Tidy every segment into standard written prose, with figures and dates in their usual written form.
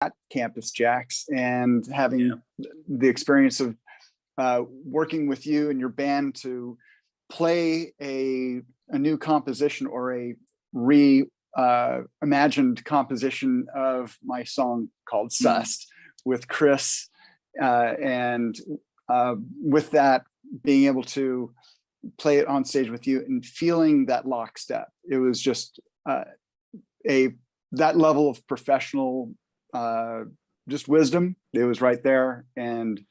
at Campus JAX and having the experience of working with you and your band to play a new composition or a imagined composition of my song called Sussed with Chris, and with that, being able to play it on stage with you and feeling that lockstep. It was just that level of professional just wisdom. It was right there, and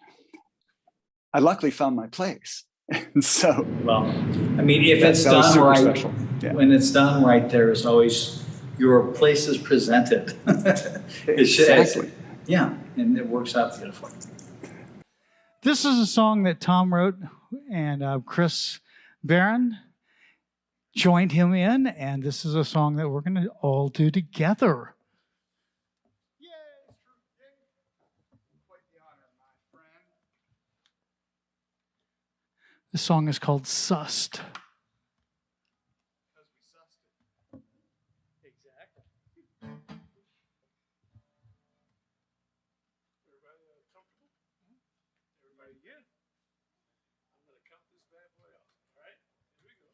I luckily found my place. And so, well, I mean, if it's done right, special. Yeah. When it's done right, there's always your place is presented. Exactly. Yeah, and it works out beautifully. This is a song that Tom wrote, and Chris Barron joined him in, and this is a song that we're going to all do together. Yay! Quite the honor, my friend. The song is called Sussed. Because we sussed it. Exactly. Everybody comfortable? Everybody good? I'm going to cut this bad boy off. All right? Here we go.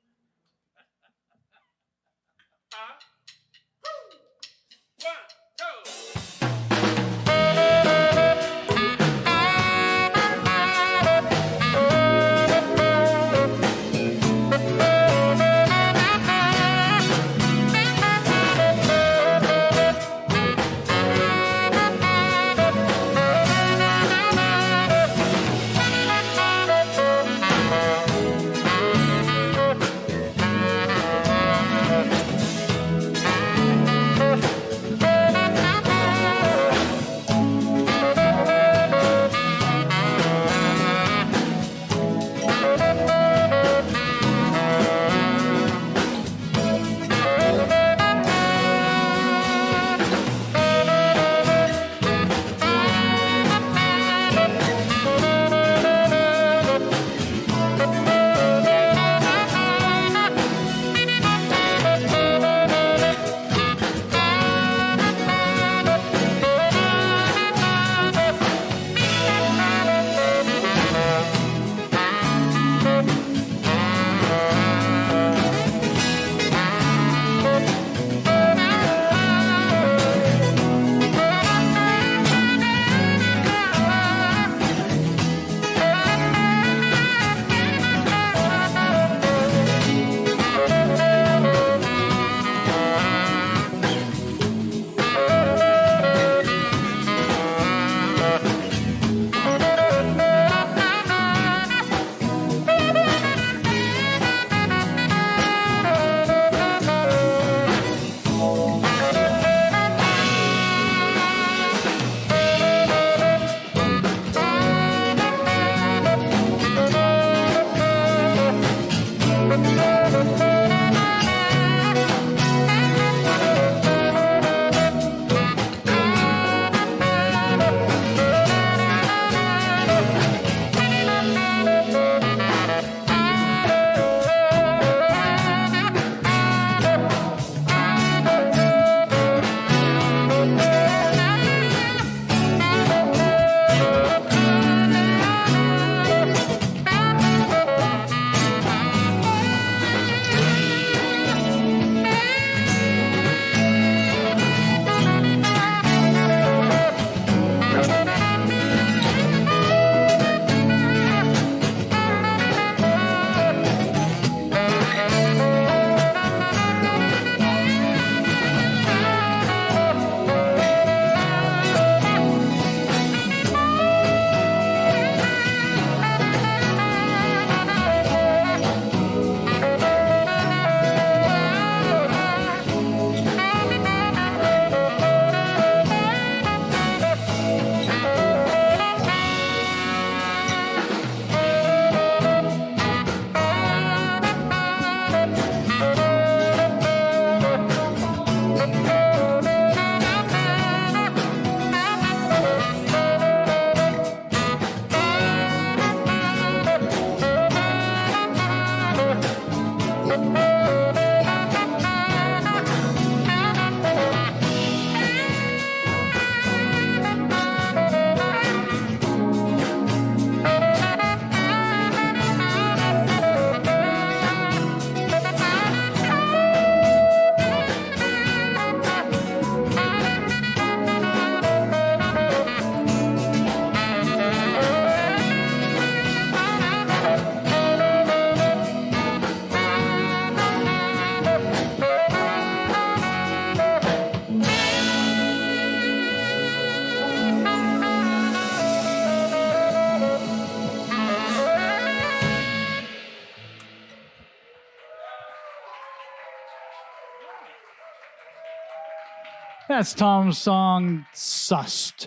That's Tom's song, Sussed.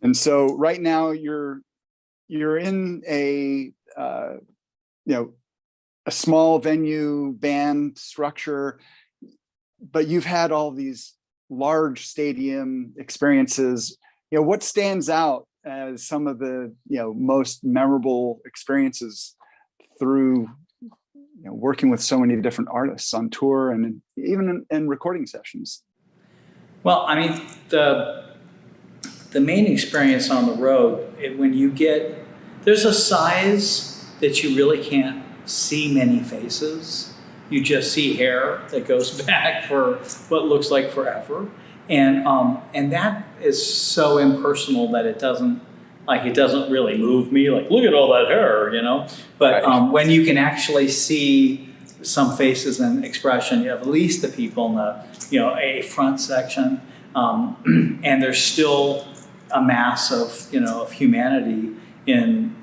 And so right now you're in a a small venue band structure, but you've had all these large stadium experiences. What stands out as some of the most memorable experiences through working with so many different artists on tour and even in recording sessions? Well, I mean, the main experience on the road, when you get, there's a size that you really can't see many faces. You just see hair that goes back for what looks like forever. And that is so impersonal that it doesn't really move me, like, look at all that hair, But Right. When you can actually see some faces and expression, you have at least the people in the, a front section, and there's still a mass of humanity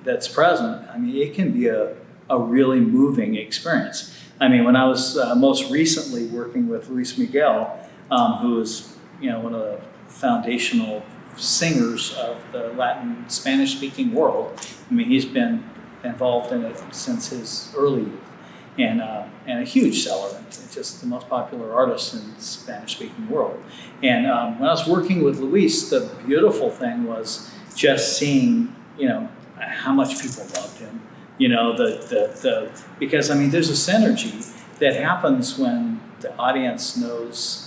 that's present. I mean, it can be a really moving experience. I mean, when I was most recently working with Miguel, who is one of the foundational singers of the Latin Spanish-speaking world. I mean, he's been involved in it since his early youth, and a huge seller, just the most popular artist in the Spanish-speaking world. And when I was working with Luis, the beautiful thing was just seeing, how much people loved him. Because I mean, there's a synergy that happens when the audience knows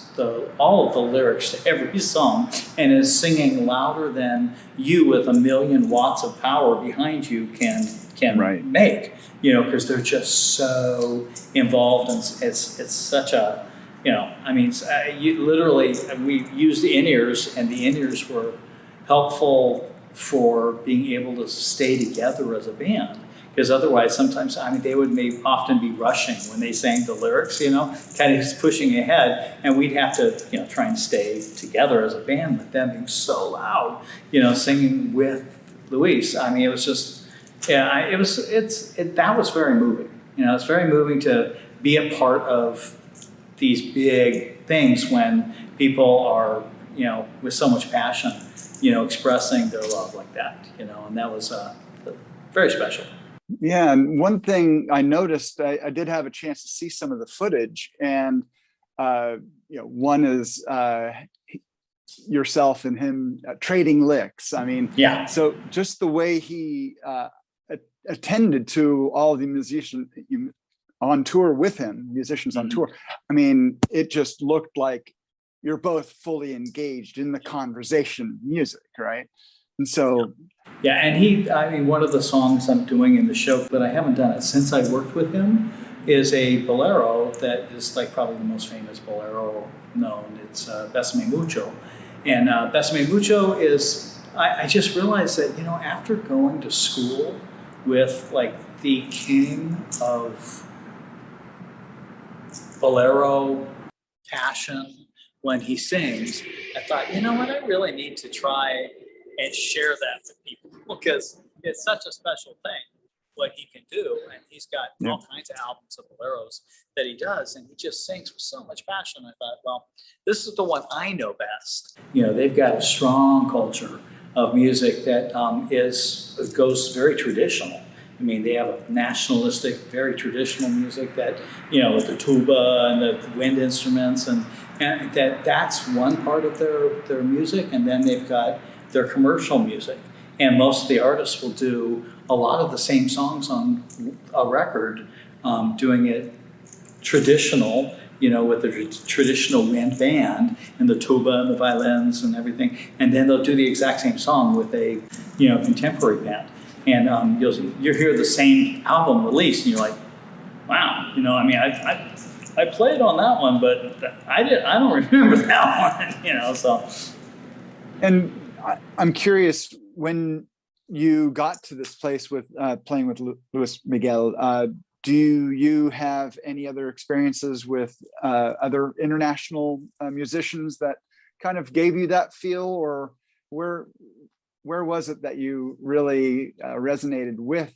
all of the lyrics to every song and is singing louder than you with 1,000,000 watts of power behind you can Right. make, because they're just so involved, and it's such a, I mean, you literally, we used the in-ears, and the in-ears were helpful for being able to stay together as a band. Because otherwise, sometimes, I mean, they would often be rushing when they sang the lyrics, kind of just pushing ahead, and we'd have to, try and stay together as a band with them being so loud, singing with Luis. I mean, it was just, that was very moving. It's very moving to be a part of these big things when people are, with so much passion, expressing their love like that, and that was very special. Yeah, and one thing I noticed, I did have a chance to see some of the footage, and one is yourself and him trading licks. I mean, yeah. So just the way he attended to all the musicians on tour with him, musicians on tour. I mean, it just looked like you're both fully engaged in the conversation music, right? And so. Yeah, and one of the songs I'm doing in the show, but I haven't done it since I worked with him, is a bolero that is like probably the most famous bolero known. It's Bésame Mucho. And Bésame Mucho is, I just realized that, after going to school with like the king of bolero passion when he sings, I thought, what, I really need to try and share that with people, because it's such a special thing what he can do. And he's got all kinds of albums of boleros that he does, and he just sings with so much passion. I thought, well, this is the one I know best. They've got a strong culture of music that goes very traditional. I mean, they have a nationalistic, very traditional music that, with the tuba and the wind instruments, and that's one part of their music. And then they've got their commercial music. And most of the artists will do a lot of the same songs on a record, doing it traditional, with the traditional wind band and the tuba and the violins and everything. And then they'll do the exact same song with a, contemporary band. And you'll hear the same album released, and you're like, wow, I mean, I played on that one, but I don't remember that one, so. And I'm curious, when you got to this place with playing with Luis Miguel, do you have any other experiences with other international musicians that kind of gave you that feel, or where was it that you really resonated with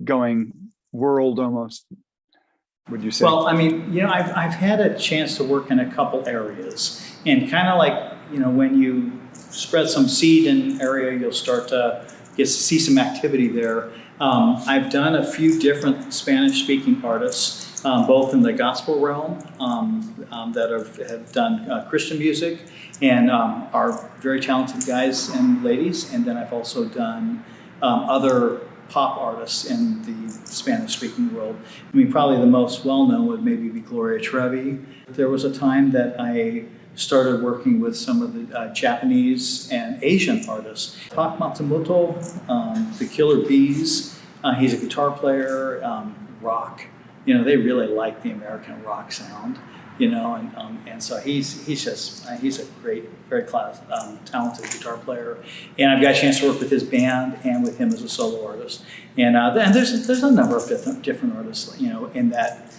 going world almost? would you say? Well, I mean, you know, I've had a chance to work in a couple areas, and kind of like, you know, when you spread some seed in an area, you'll start to see some activity there. I've done a few different Spanish-speaking artists, both in the gospel realm that have done Christian music and are very talented guys and ladies. And then I've also done other pop artists in the Spanish-speaking world. I mean, probably the most well-known would maybe be Gloria Trevi. There was a time that I started working with some of the Japanese and Asian artists. Tak Matsumoto, the Killer Bees, he's a guitar player, rock. You know, they really like the American rock sound, you know, and so he's a great, very talented guitar player. And I've got a chance to work with his band and with him as a solo artist. And there's a number of different artists, you know, in that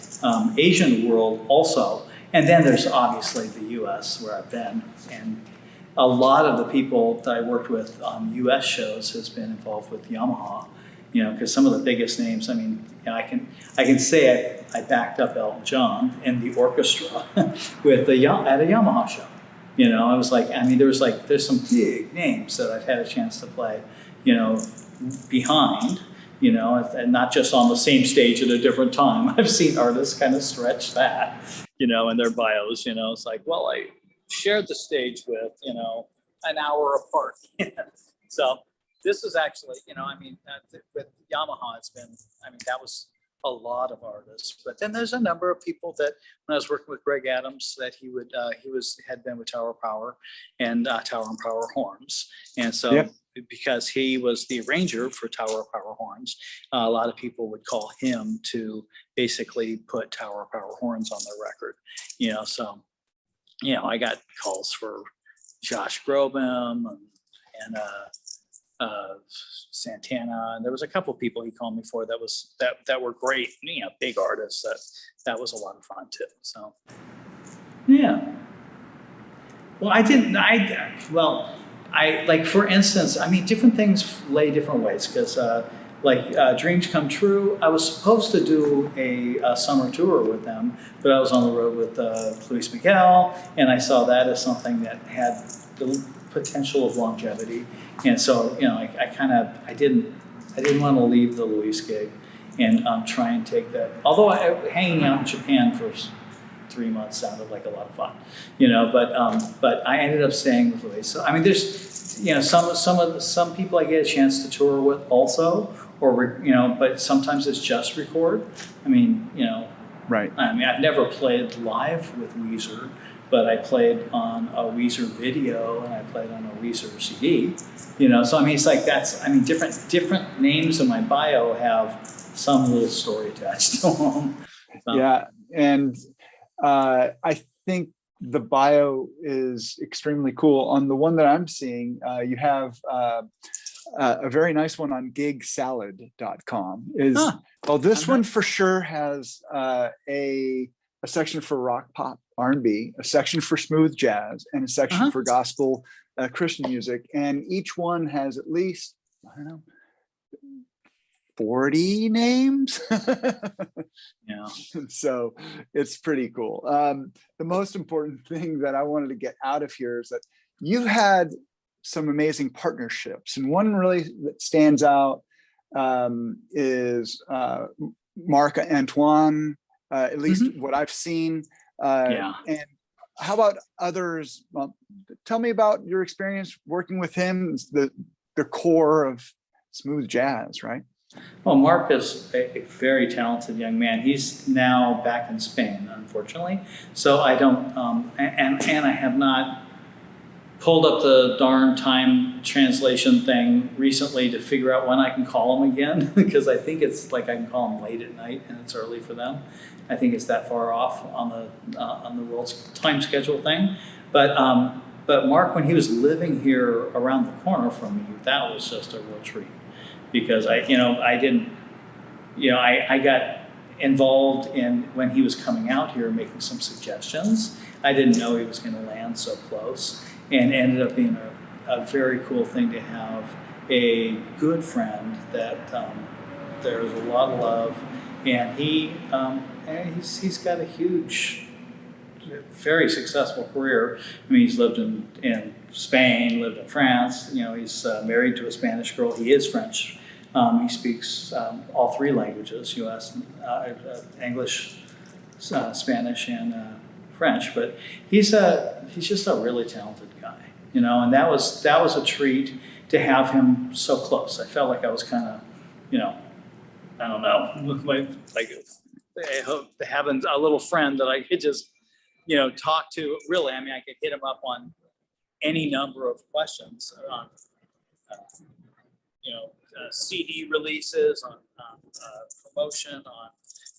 Asian world also. And then there's obviously the U.S. where I've been, and a lot of the people that I worked with on U.S. shows has been involved with Yamaha, you know, because some of the biggest names. I mean, you know, I can say I backed up Elton John in the orchestra with at a Yamaha show. You know, I was like, I mean, there's some big names that I've had a chance to play, you know, behind. You know, and not just on the same stage at a different time. I've seen artists kind of stretch that, you know, in their bios. You know, it's like, well, I shared the stage with, you know, an hour apart. So this is actually, you know, I mean, with Yamaha, it's been, I mean, that was a lot of artists. But then there's a number of people that when I was working with Greg Adams, that he had been with Tower Power and Tower and Power Horns, and so. Yep. Because he was the arranger for Tower Power Horns, a lot of people would call him to basically put Tower Power Horns on their record, you know. So, you know, I got calls for Josh Groban and Santana, and there was a couple people he called me for that were great, you know, big artists. That was a lot of fun too. So, yeah. Well, like, for instance, I mean, different things lay different ways, because Dreams Come True, I was supposed to do a summer tour with them, but I was on the road with Luis Miguel, and I saw that as something that had the potential of longevity. And so, you know, I didn't want to leave the Luis gig and try and take that. Although hanging out in Japan for 3 months sounded like a lot of fun, you know, but I ended up staying with Luis. So, I mean, there's, you know, some people I get a chance to tour with also, or, you know, but sometimes it's just record. I mean, you know, right. I mean, I've never played live with Weezer, but I played on a Weezer video and I played on a Weezer CD, you know, so I mean, it's like different names in my bio have some little story attached to them. So. Yeah, and I think the bio is extremely cool. On the one that I'm seeing, you have a very nice one on gigsalad.com. Well, this one for sure has a section for rock, pop, R&B, a section for smooth jazz, and a section for gospel Christian music. And each one has at least, I don't know, 40 names. Yeah. So it's pretty cool. The most important thing that I wanted to get out of here is that you've had some amazing partnerships, and one really that stands out is Marc Antoine, at least what I've seen. And how about others? Well, tell me about your experience working with him, the core of smooth jazz, right? Well, Marc is a very talented young man. He's now back in Spain, unfortunately. So I don't, and I have not pulled up the darn time translation thing recently to figure out when I can call him again, because I think it's like I can call him late at night and it's early for them. I think it's that far off on the world's time schedule thing. But Marc, when he was living here around the corner from me, that was just a real treat. Because I got involved in when he was coming out here, making some suggestions. I didn't know he was going to land so close, and ended up being a very cool thing to have a good friend that there's a lot of love And he's got a huge, very successful career. I mean, he's lived in Spain, lived in France. You know, he's married to a Spanish girl. He is French. He speaks all three languages: U.S., English, Spanish, and French. But he's just a really talented guy, you know. And that was a treat to have him so close. I felt like I was kind of, you know, I don't know, like having a little friend that I could just, you know, talk to. Really, I mean, I could hit him up on any number of questions on, you know, CD releases, on promotion, on,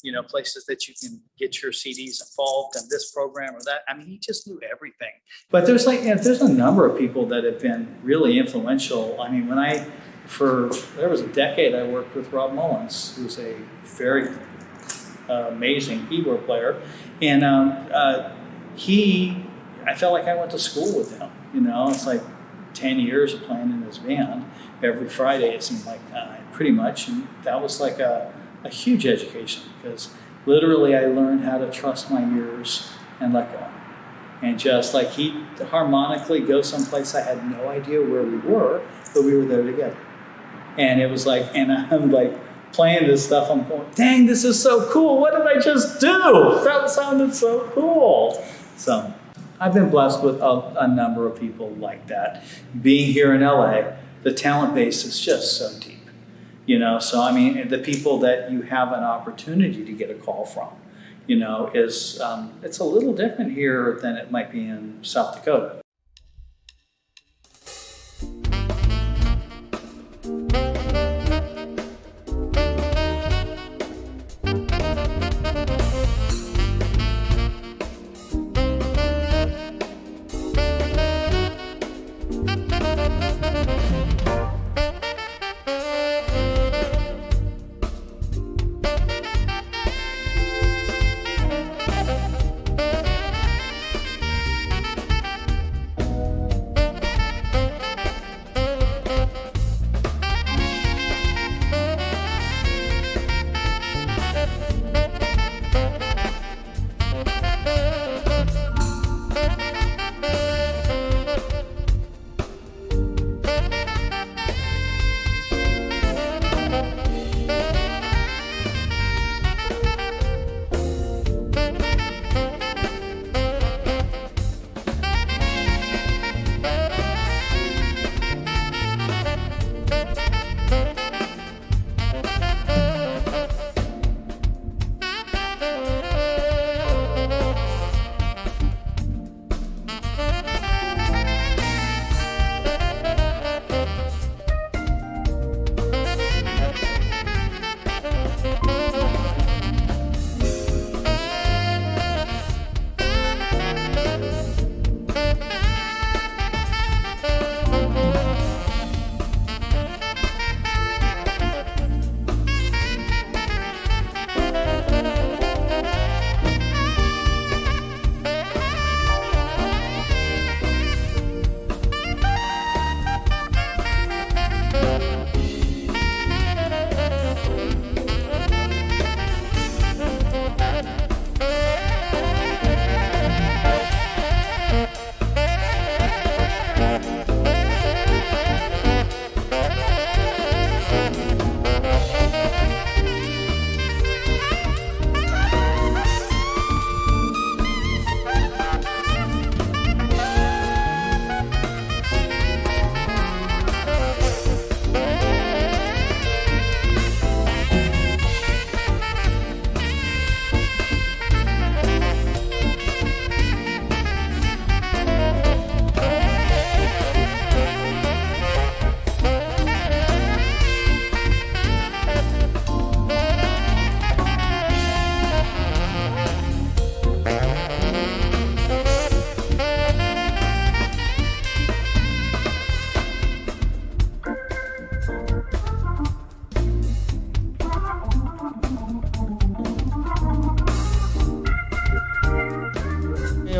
you know, places that you can get your CDs involved in this program or that. I mean, he just knew everything. But there's a number of people that have been really influential. I mean, there was a decade I worked with Rob Mullins, who's a very amazing keyboard player. And I felt like I went to school with him. You know, it's like 10 years of playing in his band. Every Friday, it seemed like pretty much. And that was like a huge education, because literally I learned how to trust my ears and let go. And just like he'd harmonically go someplace I had no idea where we were, but we were there together. And it was like, and I'm like playing this stuff, I'm going, dang, this is so cool. What did I just do? That sounded so cool. So I've been blessed with a number of people like that. Being here in LA, the talent base is just so deep. You know, so I mean, the people that you have an opportunity to get a call from, you know, is it's a little different here than it might be in South Dakota.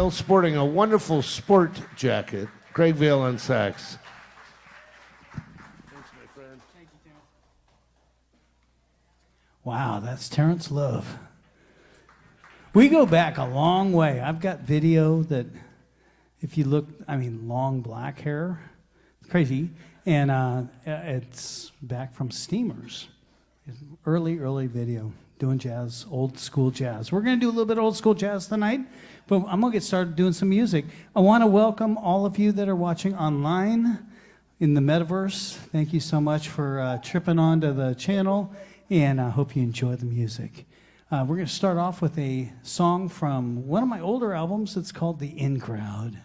Vail sporting a wonderful sport jacket. Greg Vail on sax. Thanks, my friend. Thank you, Tim. Wow, that's Terrence Love. We go back a long way. I've got video that, if you look, I mean, long black hair, crazy, and it's back from Steamers. Early video, doing jazz, old school jazz. We're going to do a little bit of old school jazz tonight, but I'm going to get started doing some music. I want to welcome all of you that are watching online in the metaverse. Thank you so much for tripping onto the channel, and I hope you enjoy the music. We're going to start off with a song from one of my older albums. It's called The In Crowd.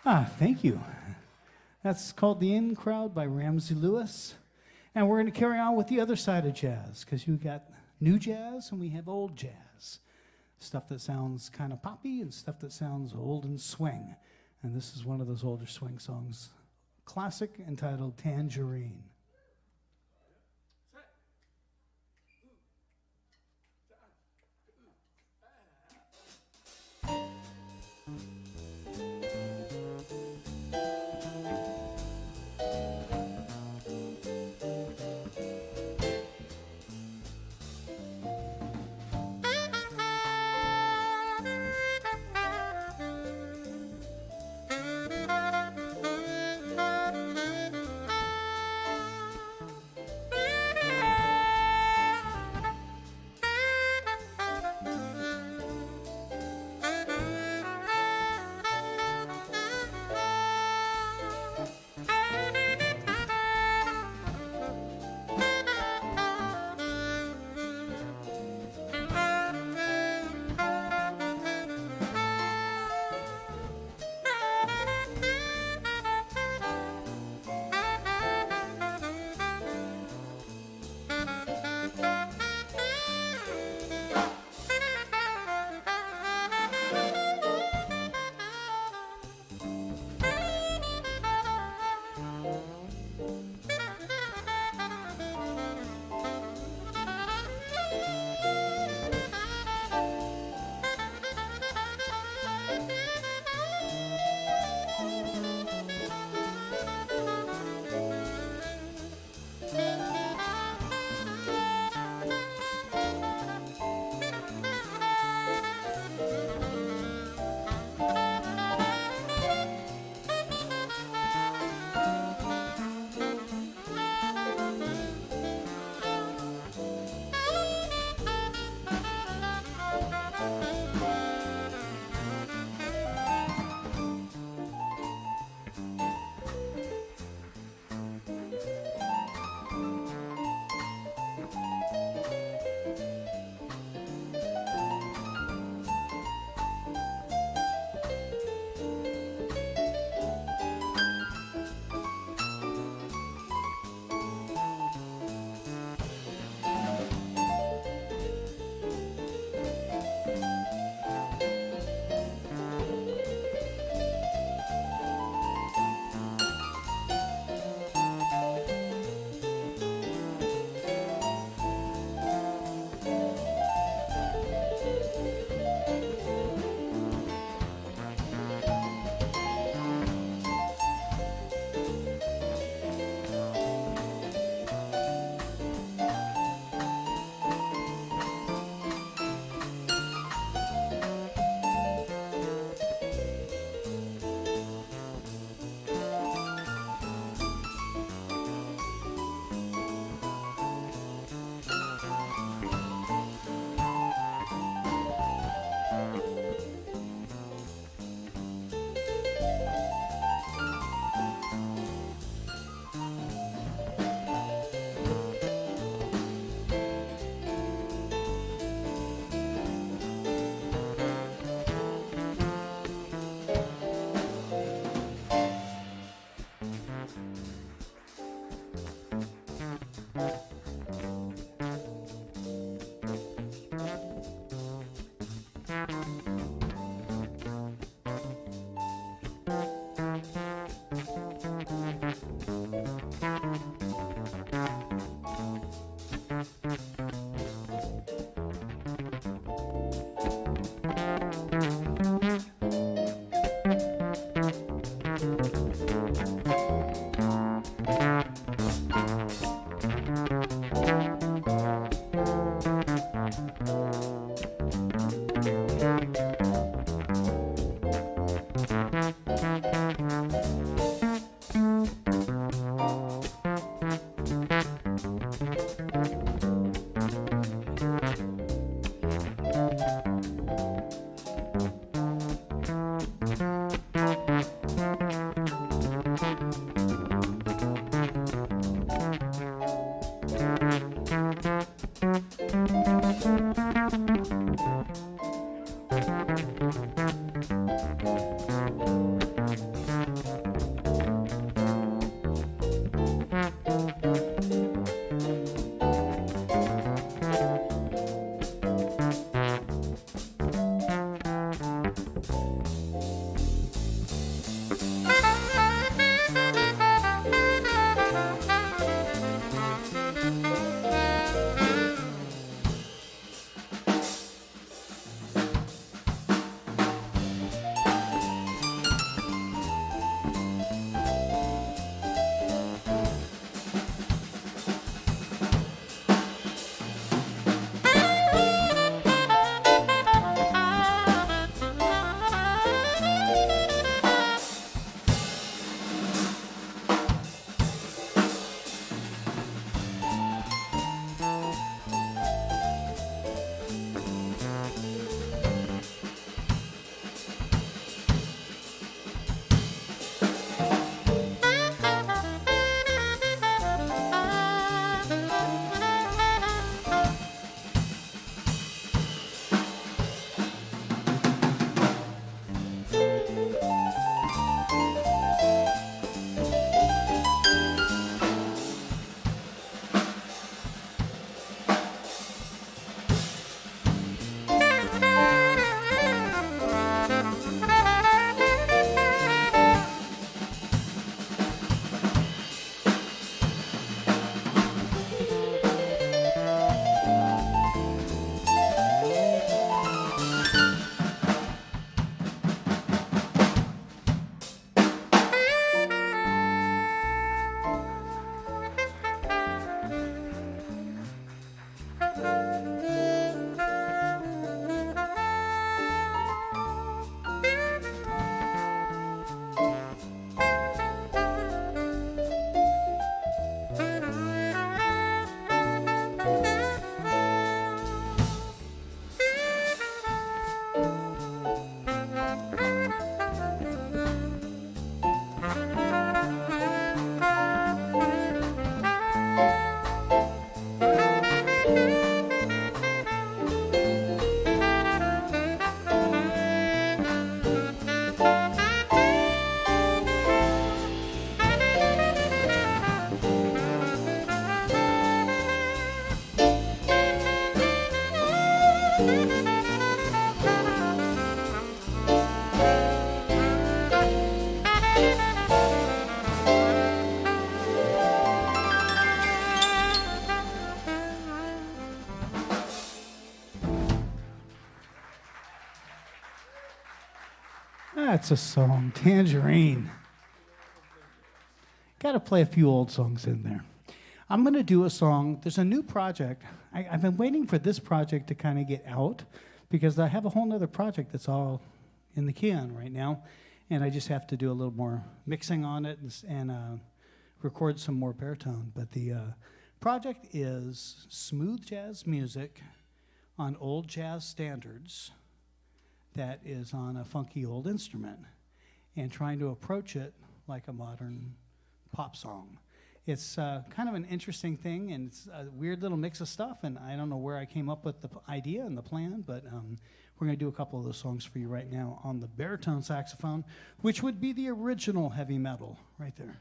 Thank you. That's called The In Crowd by Ramsey Lewis. And we're going to carry on with the other side of jazz, because you got new jazz and we have old jazz. Stuff that sounds kind of poppy and stuff that sounds old and swing. And this is one of those older swing songs, classic, entitled Tangerine. That's a song, Tangerine. Got to play a few old songs in there. I'm going to do a song. There's a new project. I've been waiting for this project to kind of get out because I have a whole other project that's all in the can right now, and I just have to do a little more mixing on it and record some more baritone. But the project is smooth jazz music on old jazz standards that is on a funky old instrument and trying to approach it like a modern pop song. It's kind of an interesting thing, and it's a weird little mix of stuff, and I don't know where I came up with the idea and the plan, but we're going to do a couple of those songs for you right now on the baritone saxophone, which would be the original heavy metal right there.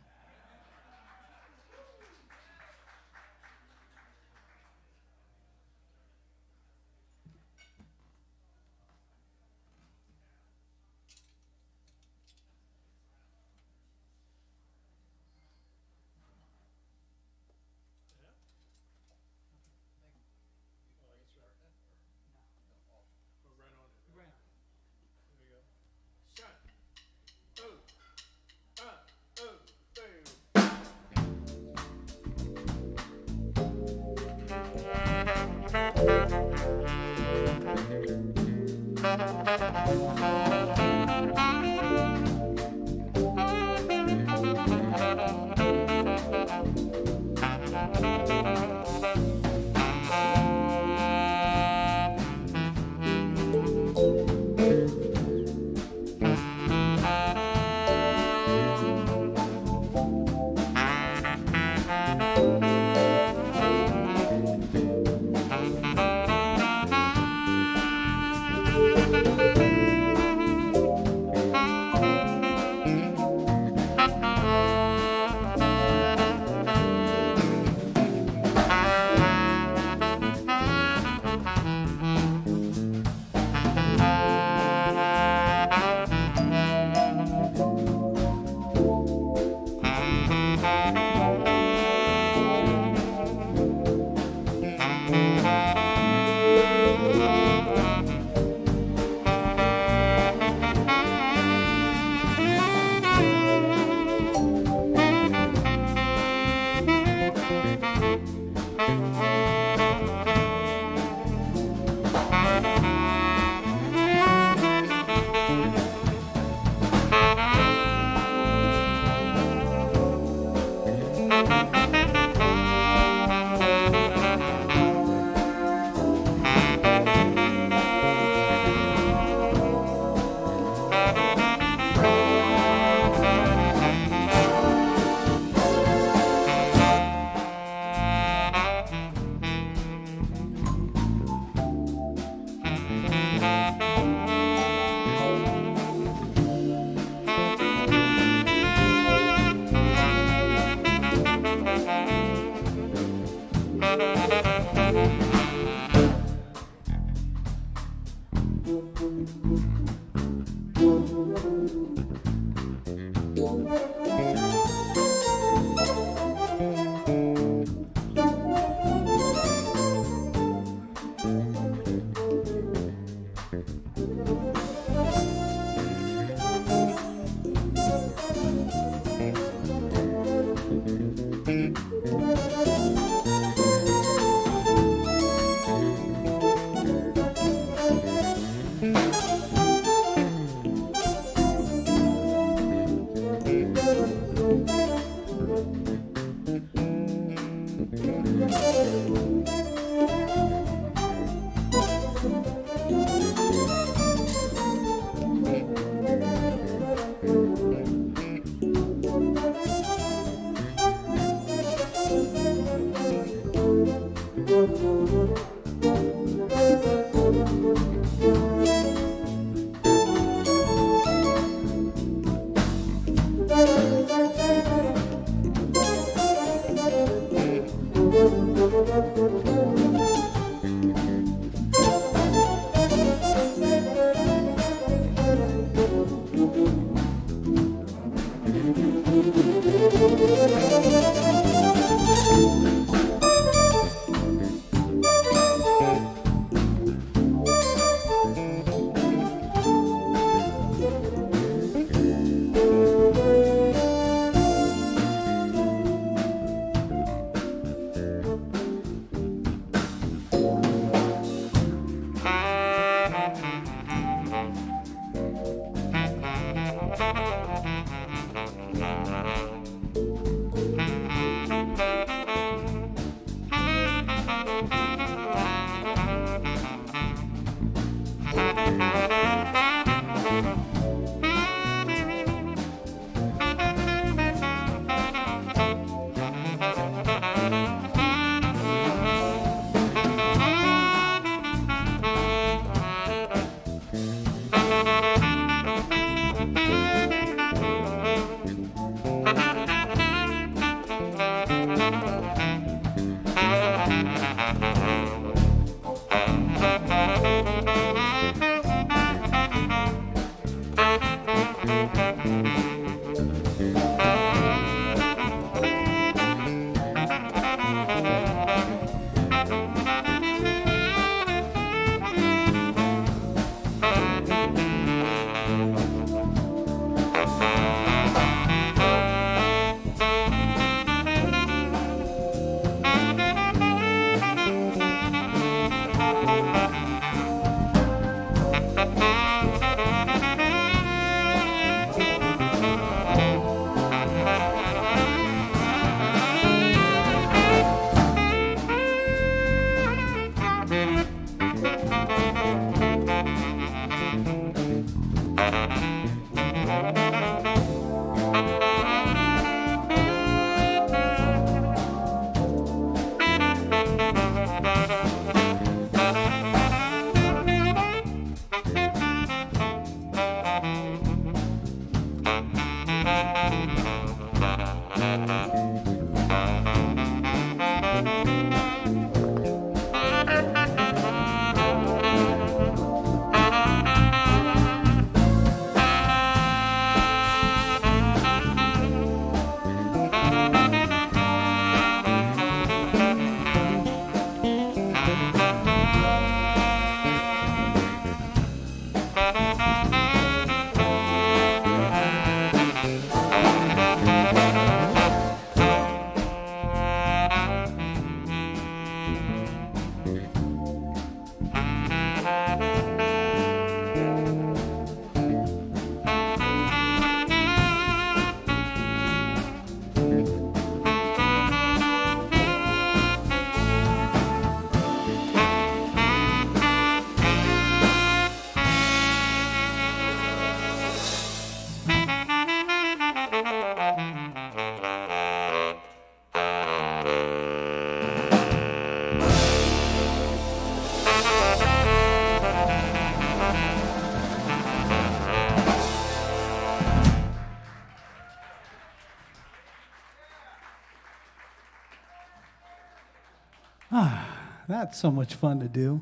That's so much fun to do.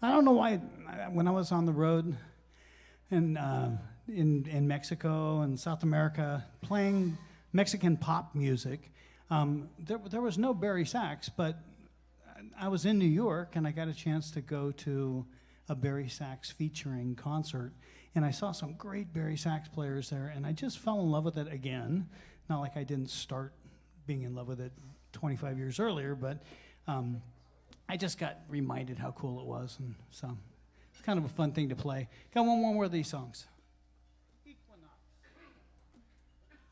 I don't know why, when I was on the road and in Mexico and South America playing Mexican pop music. There was no Barry sax, but I was in New York and I got a chance to go to a Barry sax featuring concert, and I saw some great Barry sax players there, and I just fell in love with it again. Not like I didn't start being in love with it 25 years earlier, but I just got reminded how cool it was, and so it's kind of a fun thing to play. Got one more of these songs.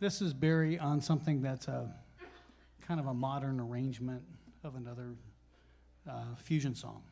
This is Barry on something that's a kind of a modern arrangement of another fusion song.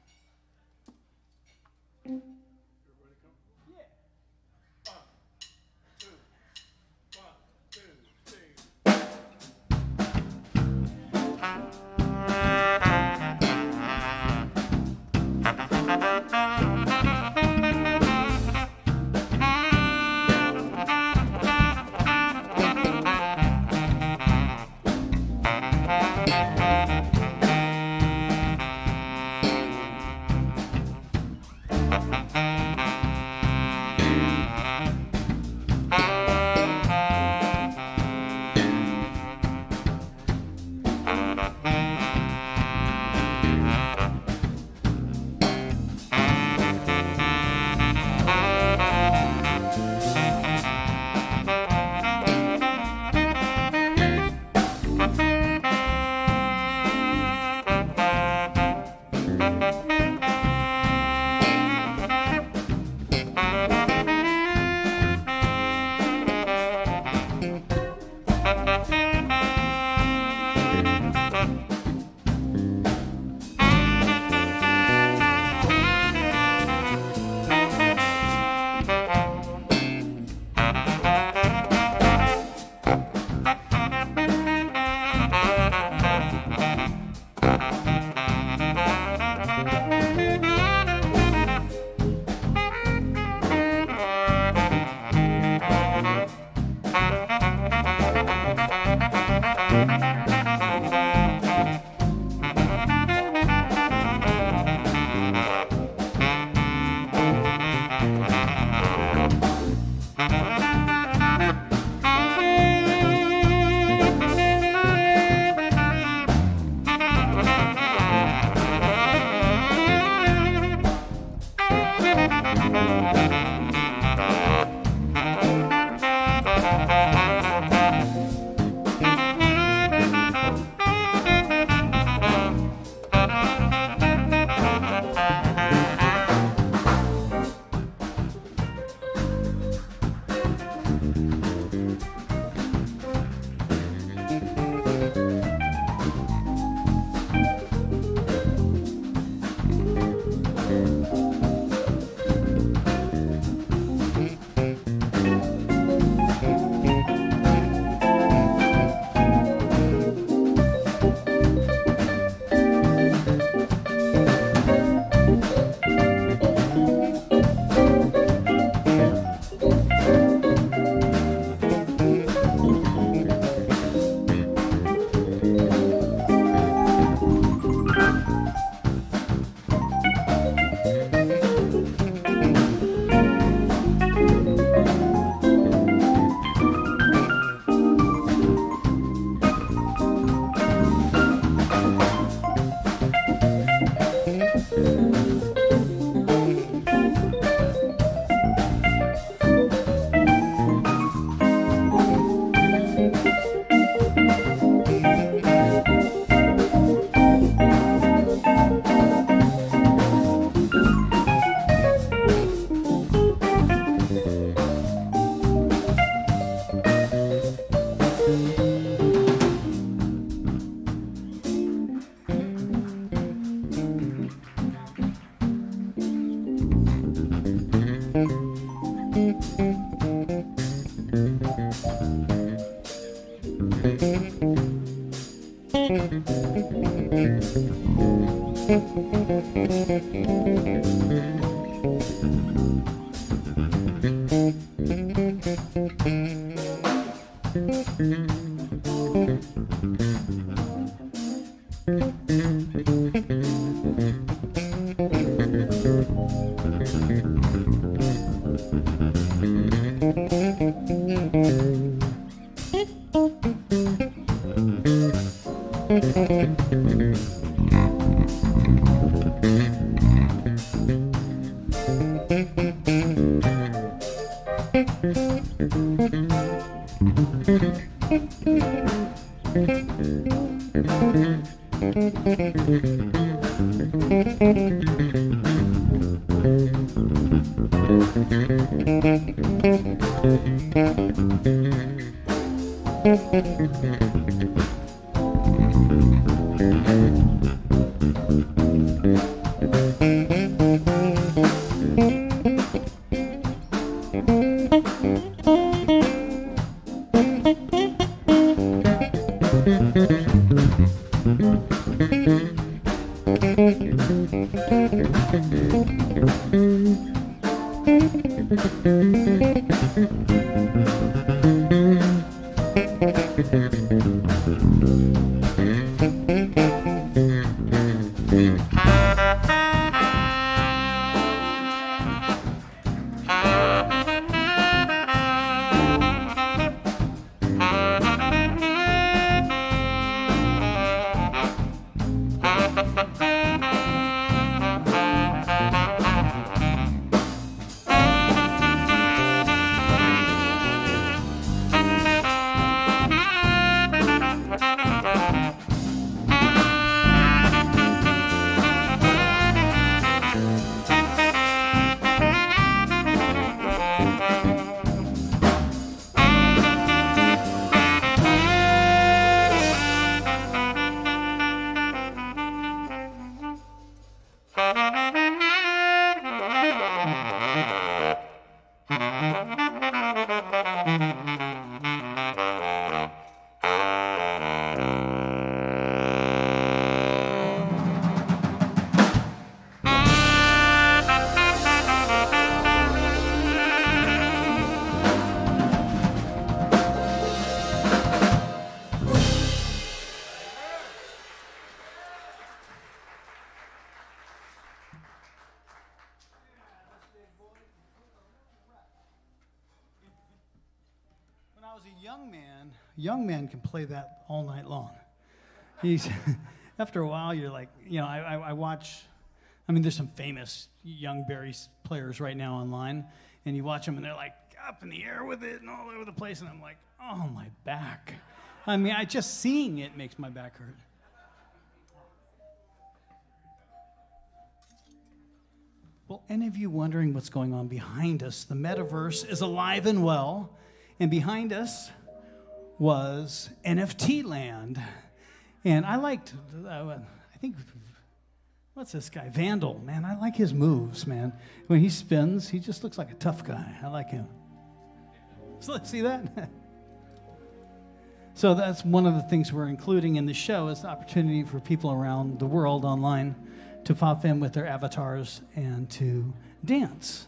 Young man can play that all night long. He's after a while, you're like, I watch. I mean, there's some famous young Barry players right now online, and you watch them, and they're like up in the air with it and all over the place, and I'm like, oh, my back. I mean, just seeing it makes my back hurt. Well, any of you wondering what's going on behind us? The metaverse is alive and well, and behind us was NFT land. And I liked, I think, what's this guy? Vandal, man, I like his moves, man. When he spins, he just looks like a tough guy. I like him. So let's see that. So that's one of the things we're including in the show is the opportunity for people around the world online to pop in with their avatars and to dance.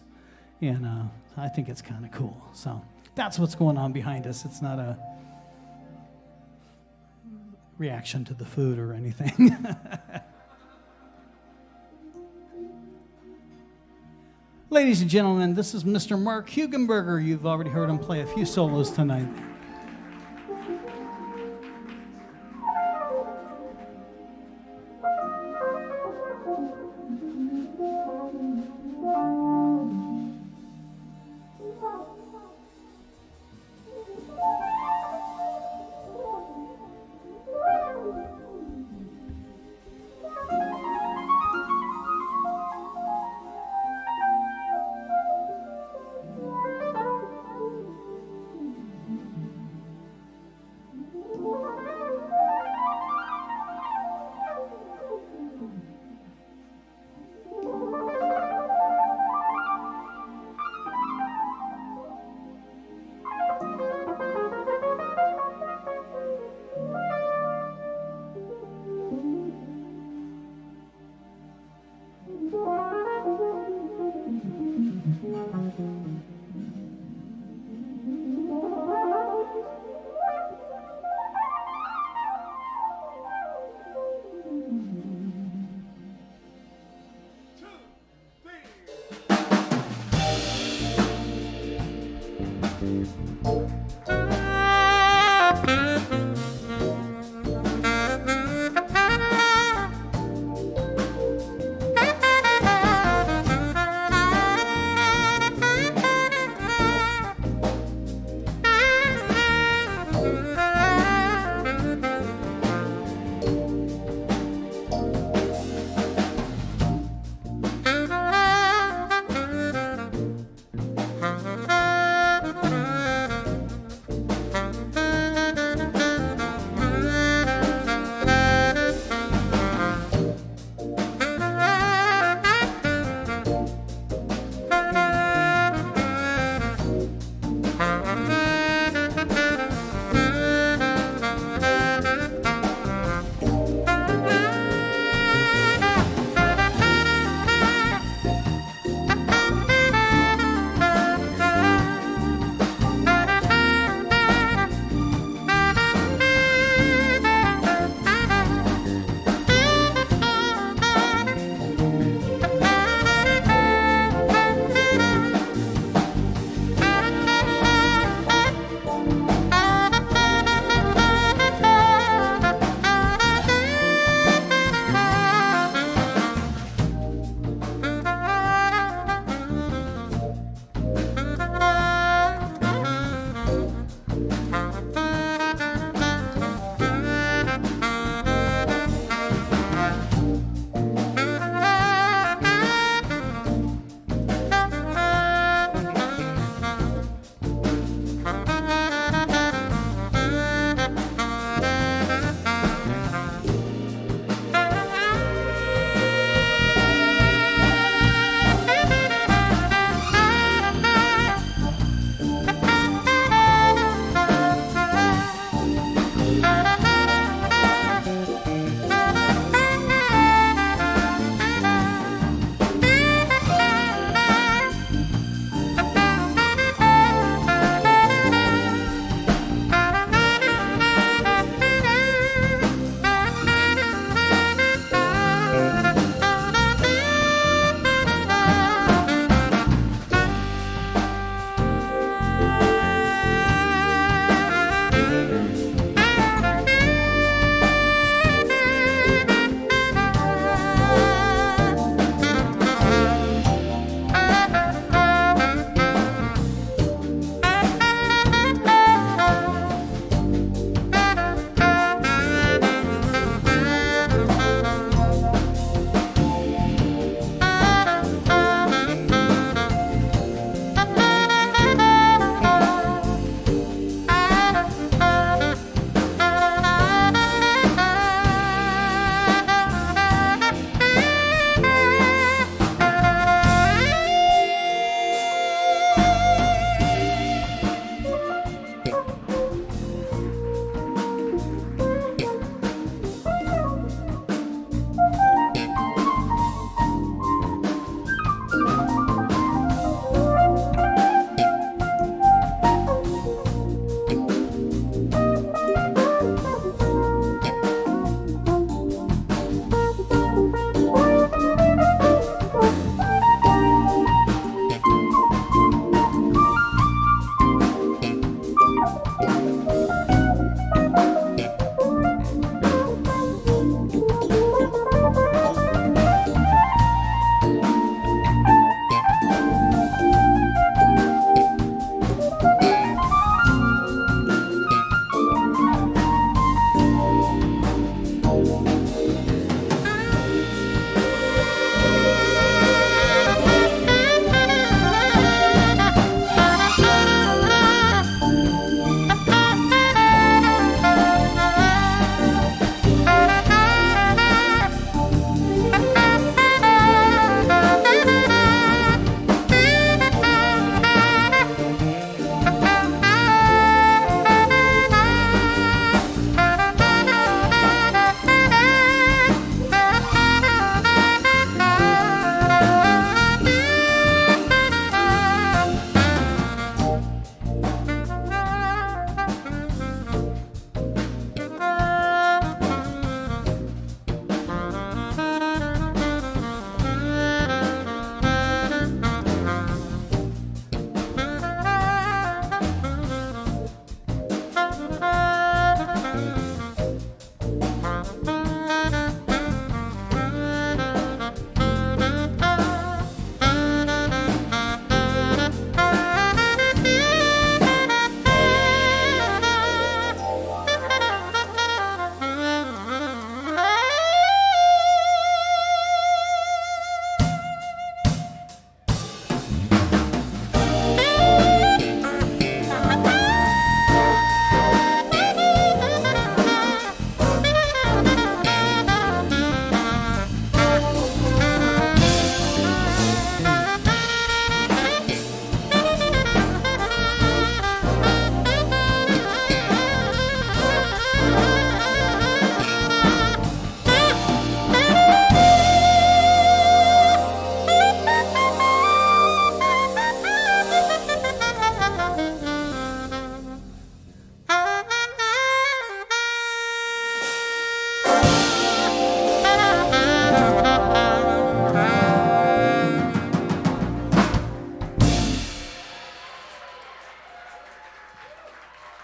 And I think it's kind of cool. So that's what's going on behind us. It's not a reaction to the food or anything. Ladies and gentlemen, this is Mr. Mark Hugenberger. You've already heard him play a few solos tonight.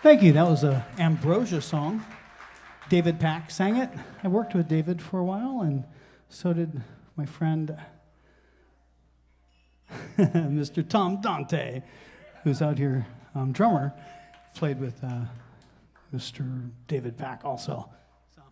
Thank you. That was a Ambrosia song. David Pack sang it. I worked with David for a while, and so did my friend Mr. Tom Dante, who's out here, drummer, played with Mr. David Pack also. So.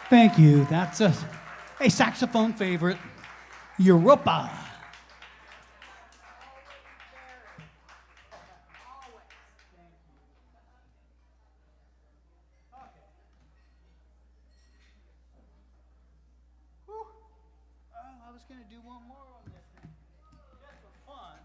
Thank you. That's a saxophone favorite, Europa. I was going to do one more on this thing, just for fun.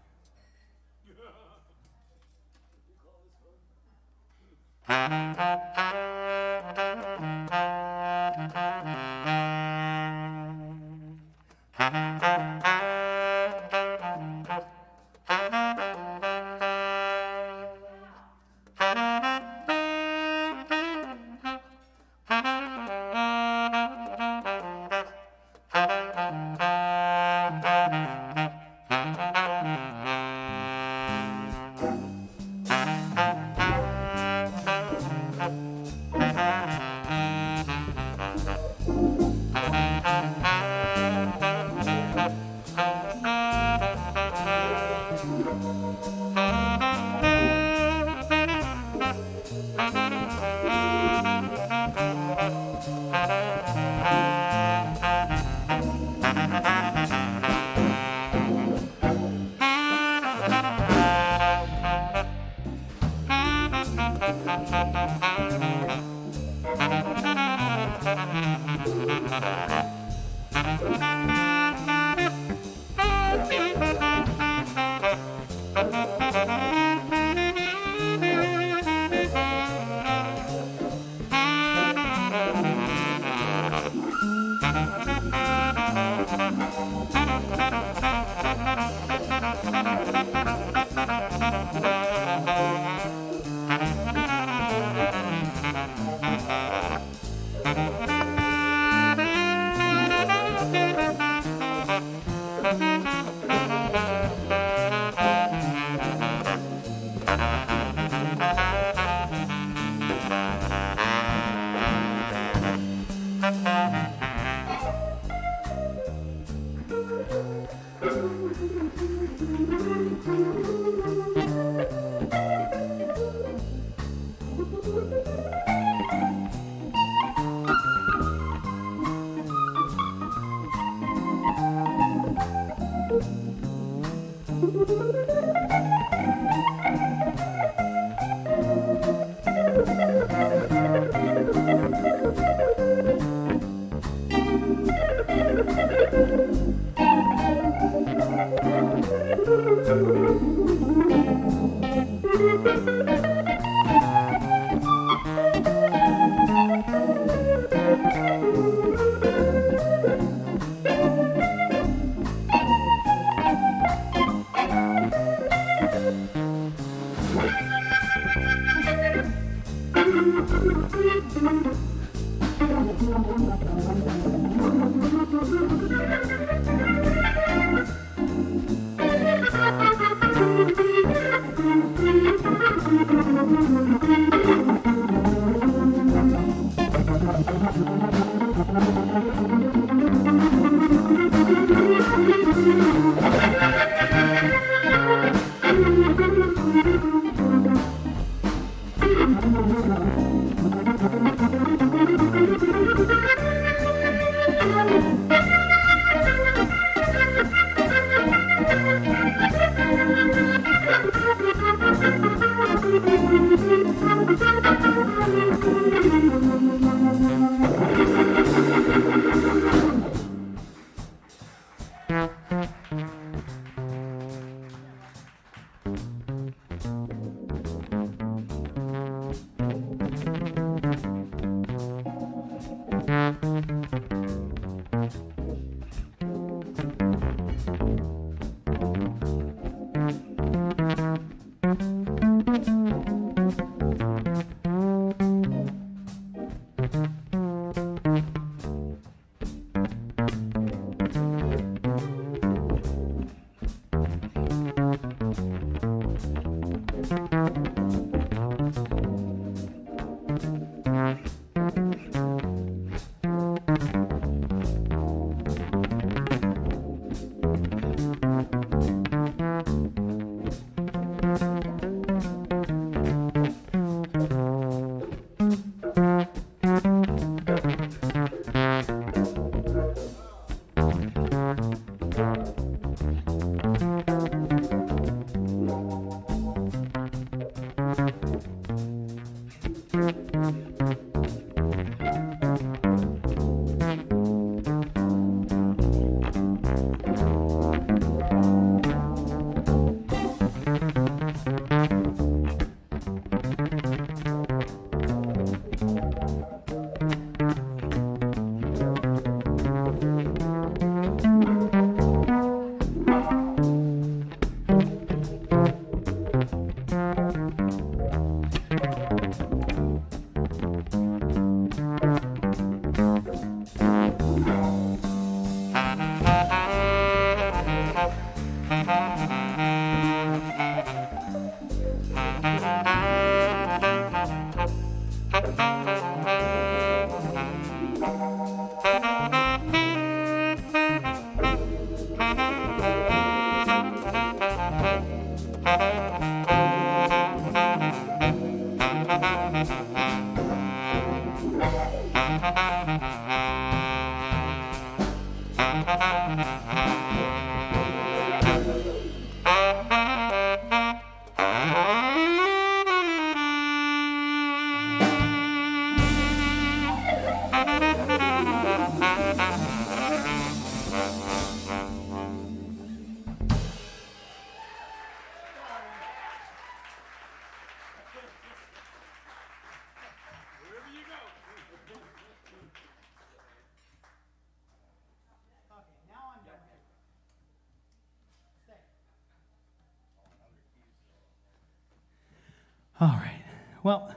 All right. Well,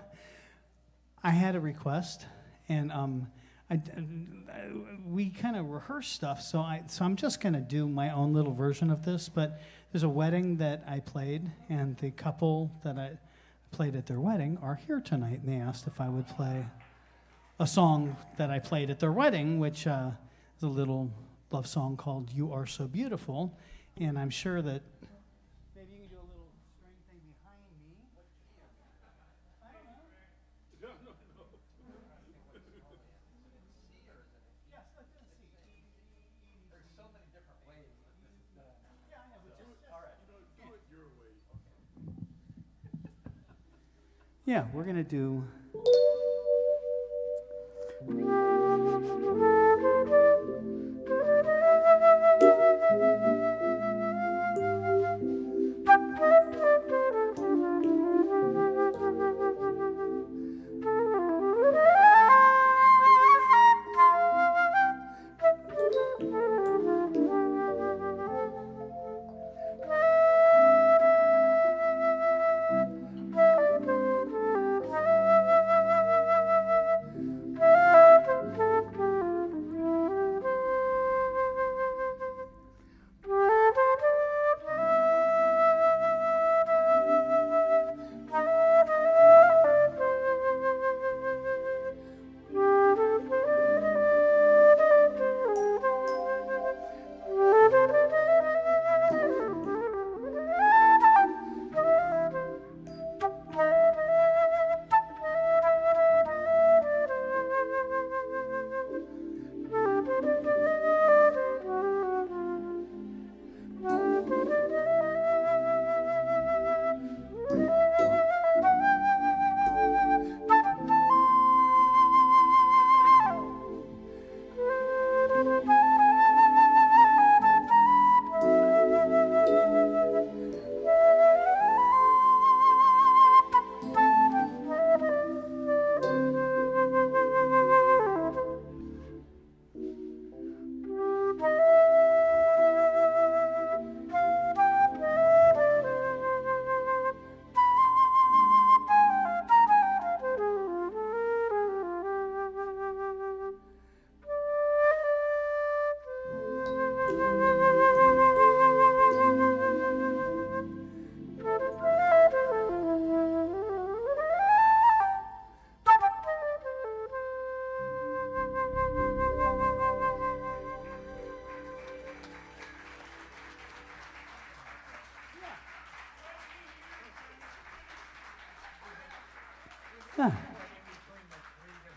I had a request, and we kind of rehearsed stuff, so I'm just going to do my own little version of this. But there's a wedding that I played, and the couple that I played at their wedding are here tonight, and they asked if I would play a song that I played at their wedding, which is a little love song called "You Are So Beautiful," and I'm sure that. Yeah, we're going to do...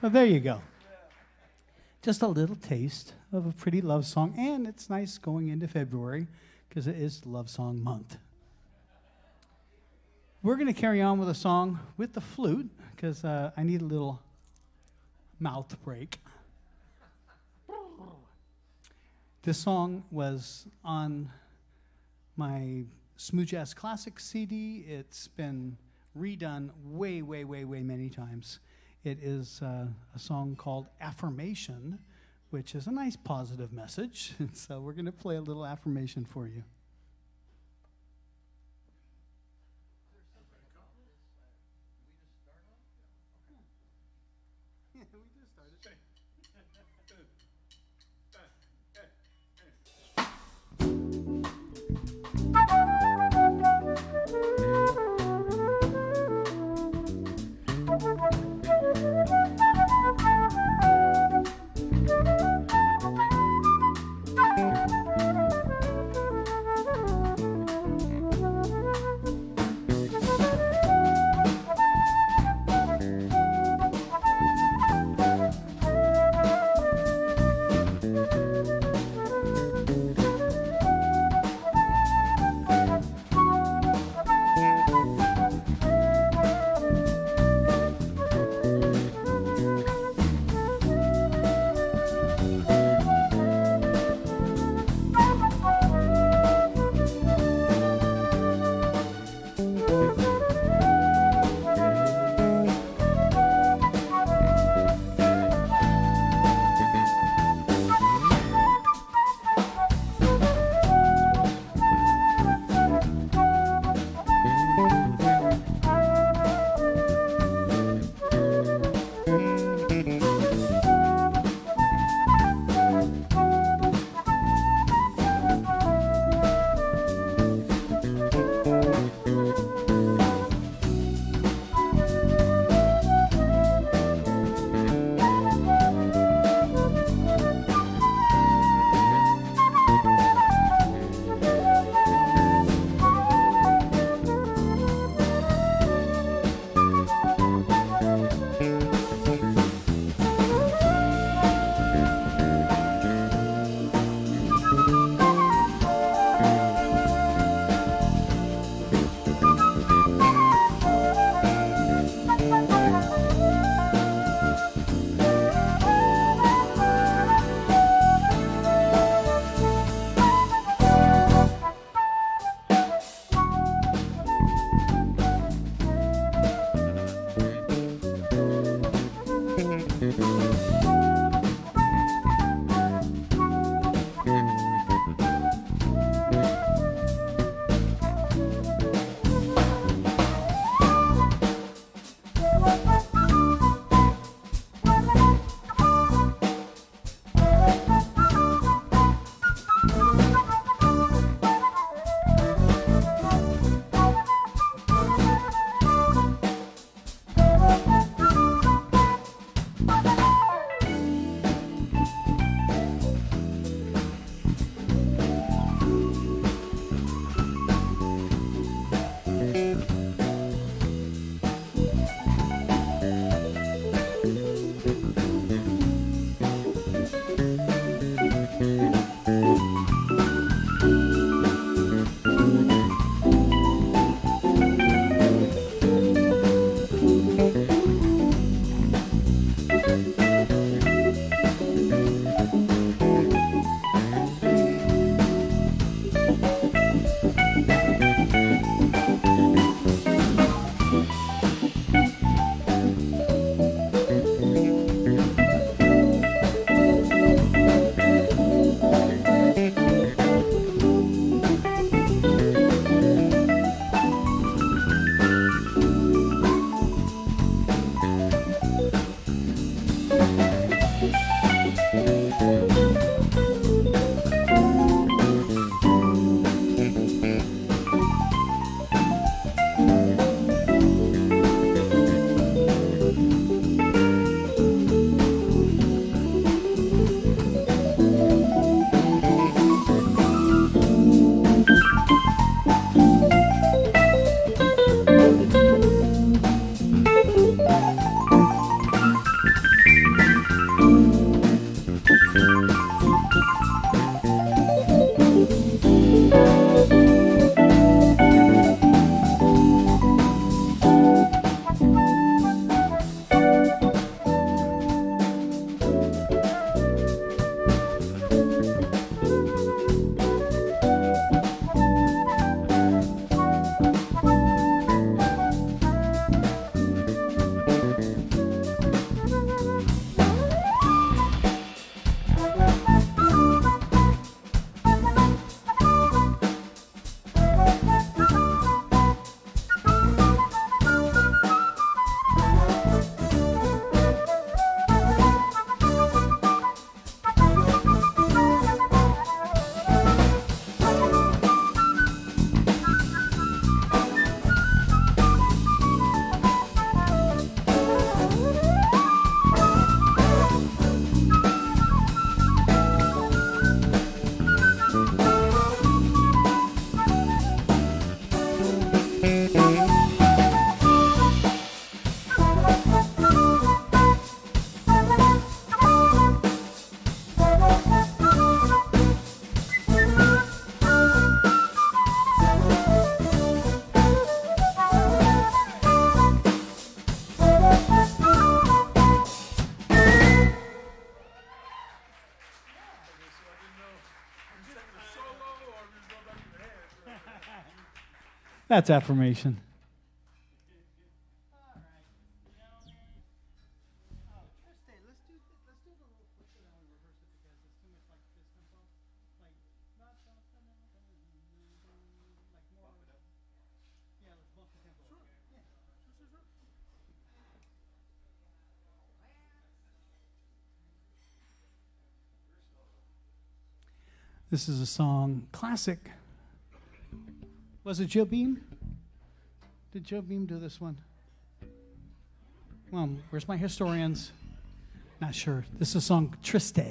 Well, there you go. Just a little taste of a pretty love song, and it's nice going into February because it is Love Song Month. We're going to carry on with a song with the flute because I need a little mouth break. This song was on my Smooth Jazz Classics CD. It's been redone way many times. It is a song called Affirmation, which is a nice positive message. So we're going to play a little affirmation for you. That's affirmation. This is a song, classic. Was it Joe Beam? Did Joe Beam do this one? Well, where's my historians? Not sure. This is a song, Triste.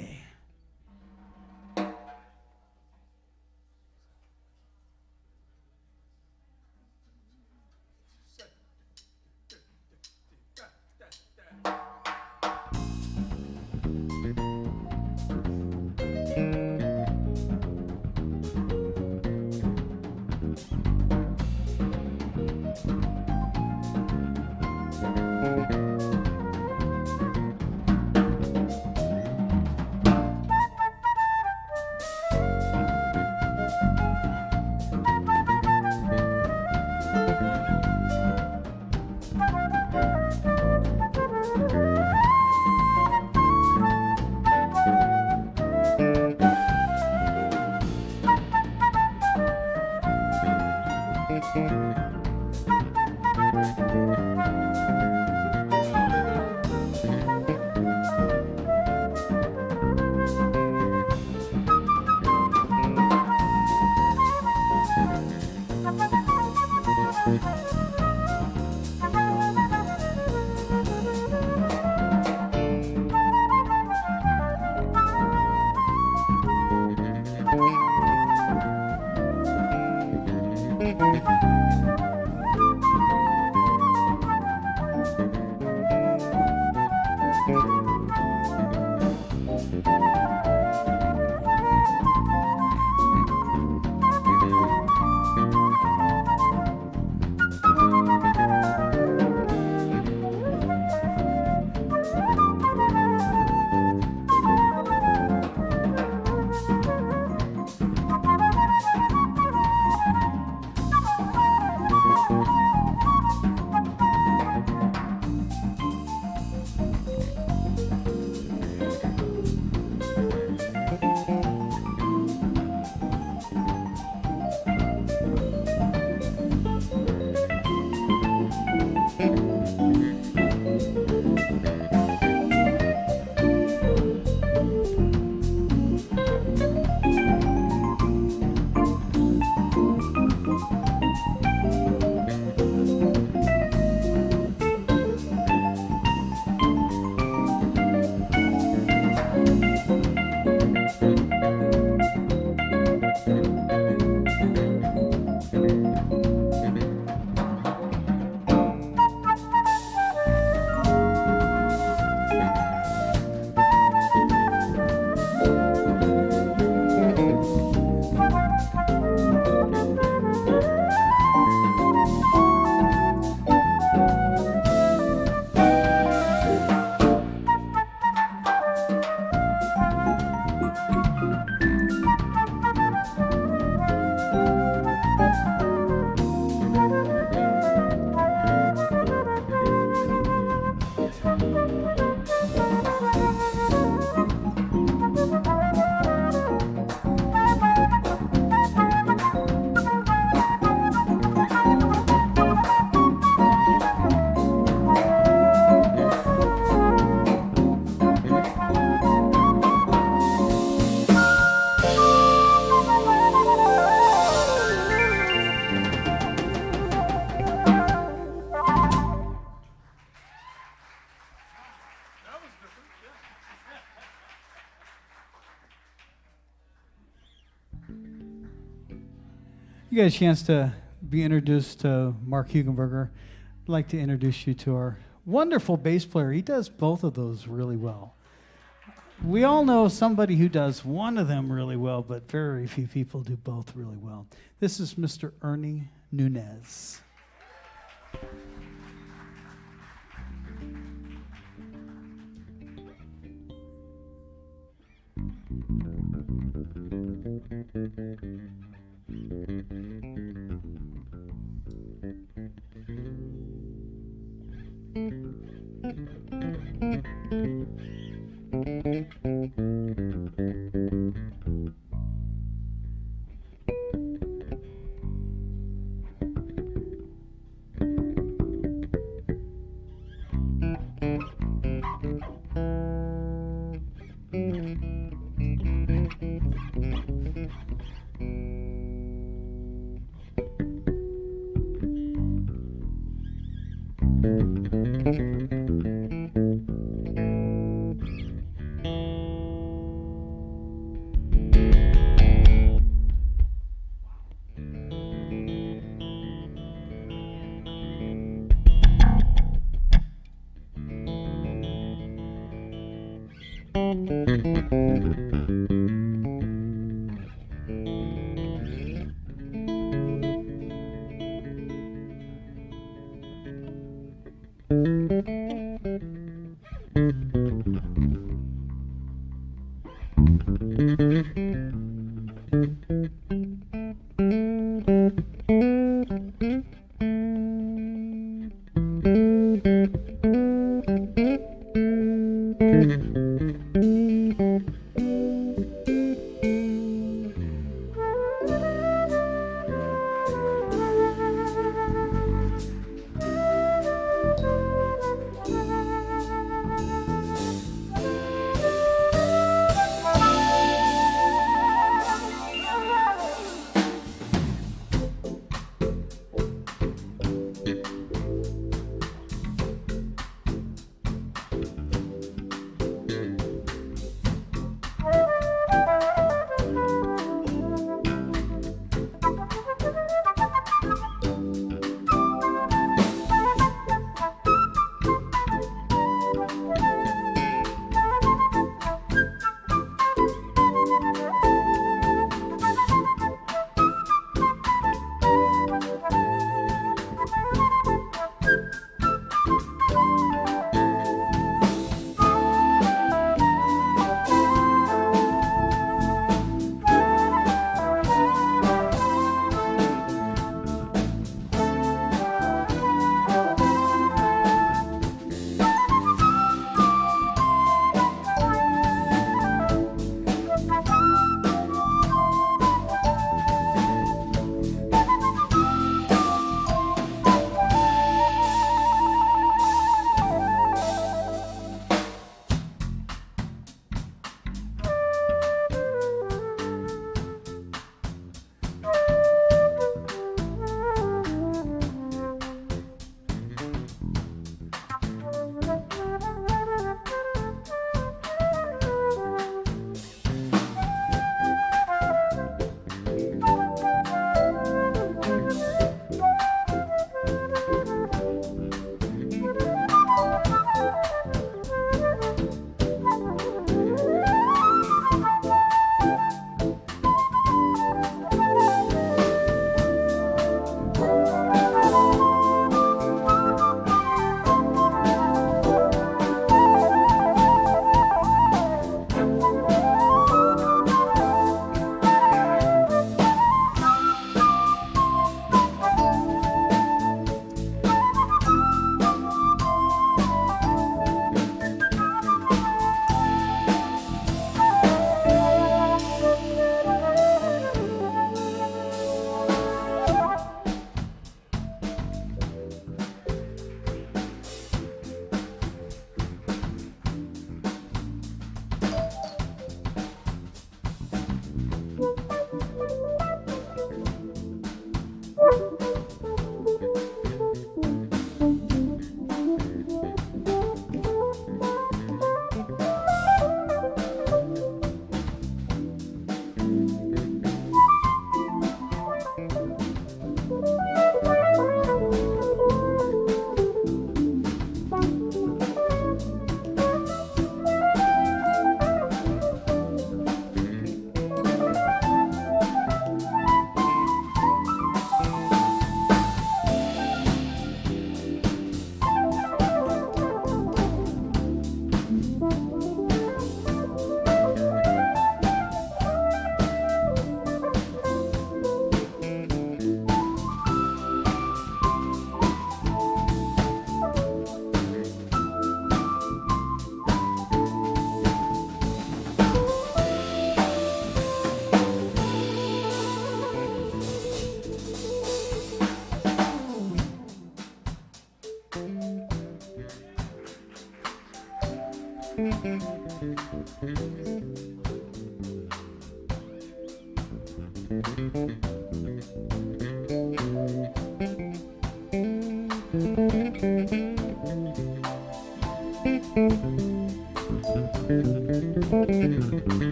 You got a chance to be introduced to Mark Hugenberger. I'd like to introduce you to our wonderful bass player. He does both of those really well. We all know somebody who does one of them really well, but very few people do both really well. This is Mr. Ernie Nunez.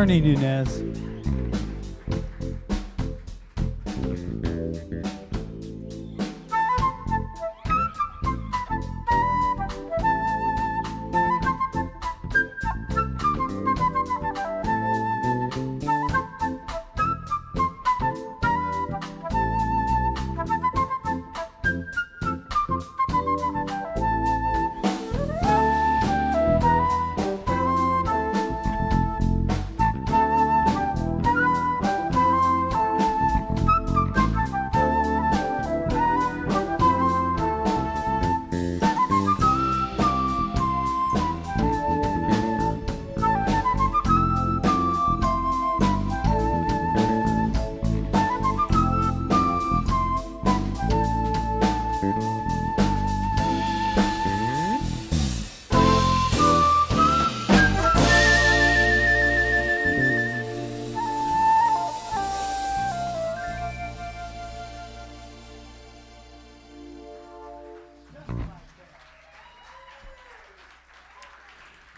Ernie Nunez.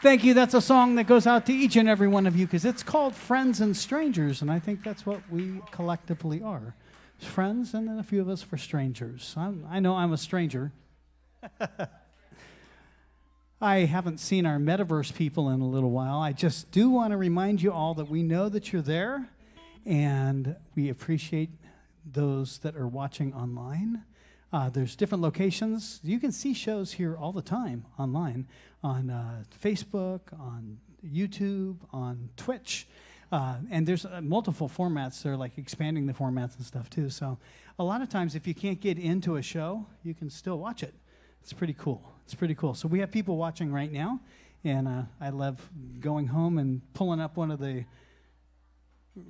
Thank you. That's a song that goes out to each and every one of you because it's called Friends and Strangers, and I think that's what we collectively are. Friends, and then a few of us for strangers. I know I'm a stranger. I haven't seen our metaverse people in a little while. I just do want to remind you all that we know that you're there, and we appreciate those that are watching online. There's different locations. You can see shows here all the time online, on Facebook, on YouTube, on Twitch. And there's multiple formats. They're like expanding the formats and stuff too. So a lot of times if you can't get into a show, you can still watch it. It's pretty cool. It's pretty cool. So we have people watching right now. And I love going home and pulling up one of the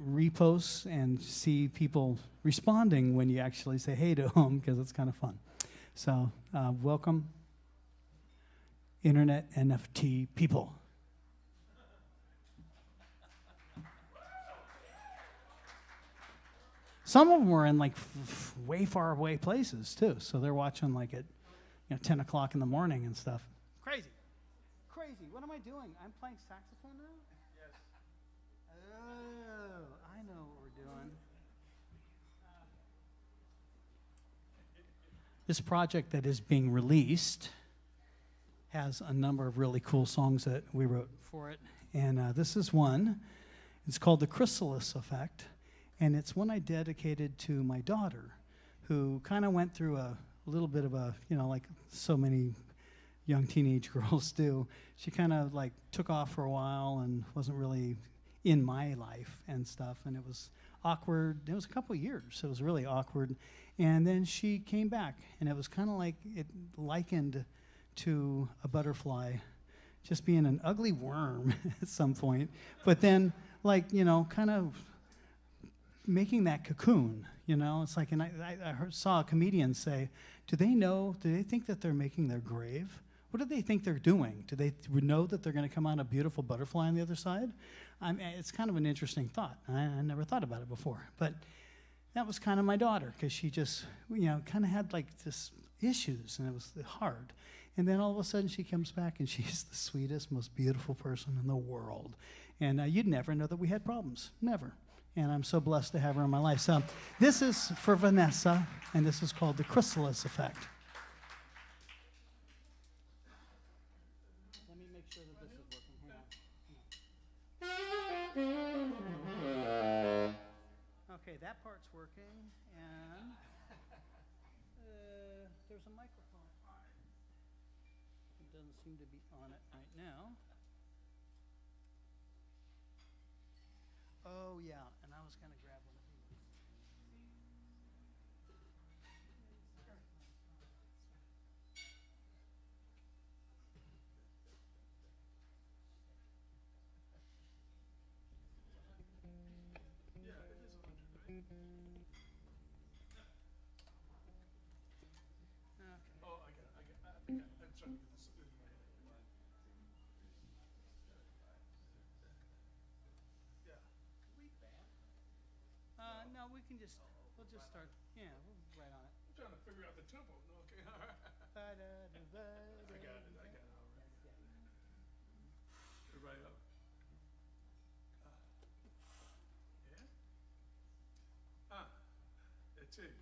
reposts and see people responding when you actually say hey to them, because it's kind of fun. So welcome, Internet NFT people. Some of them were in like way far away places too, so they're watching like at 10 o'clock in the morning and stuff. Crazy. What am I doing? I'm playing saxophone now? Yes. Oh, I know what we're doing. This project that is being released has a number of really cool songs that we wrote for it, and this is one. It's called The Chrysalis Effect, and it's one I dedicated to my daughter, who kind of went through a little bit of a, like so many young teenage girls do. She kind of like took off for a while and wasn't really in my life and stuff, and it was awkward. It was a couple of years. It was really awkward. And then she came back, and it was kind of like it likened to a butterfly just being an ugly worm at some point, but then kind of making that cocoon, It's like, and I saw a comedian say, do they think that they're making their grave? What do they think they're doing? Do they know that they're going to come out a beautiful butterfly on the other side? It's kind of an interesting thought. I never thought about it before. But that was kind of my daughter, because she just, kind of had like this issues, and it was hard. And then all of a sudden she comes back, and she's the sweetest, most beautiful person in the world. And you'd never know that we had problems. Never. And I'm so blessed to have her in my life. So this is for Vanessa, and this is called The Chrysalis Effect. that part's working, and there's a microphone on it. It doesn't seem to be on it right now. Oh yeah, and I was gonna grab one of these. No, we'll just start. Yeah, we'll right on it. I'm trying to figure out the tempo. No, okay, all right. I got it. Everybody up? Yeah? That's it.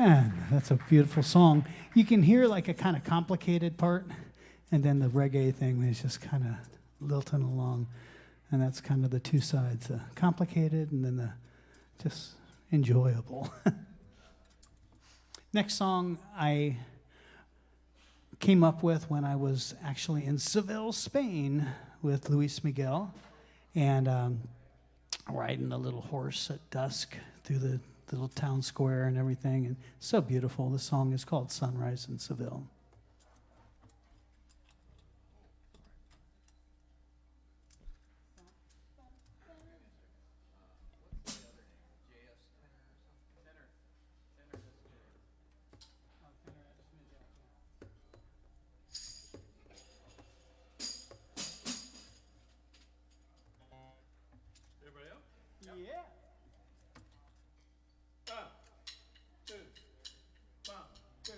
And that's a beautiful song. You can hear like a kind of complicated part, and then the reggae thing is just kind of lilting along. And that's kind of the two sides, the complicated and then the just enjoyable. Next song I came up with when I was actually in Seville, Spain with Luis Miguel, and riding a little horse at dusk through the little town square and everything, and so beautiful. The song is called Sunrise in Seville. Everybody up? Yeah. 1, 2, 1, 2.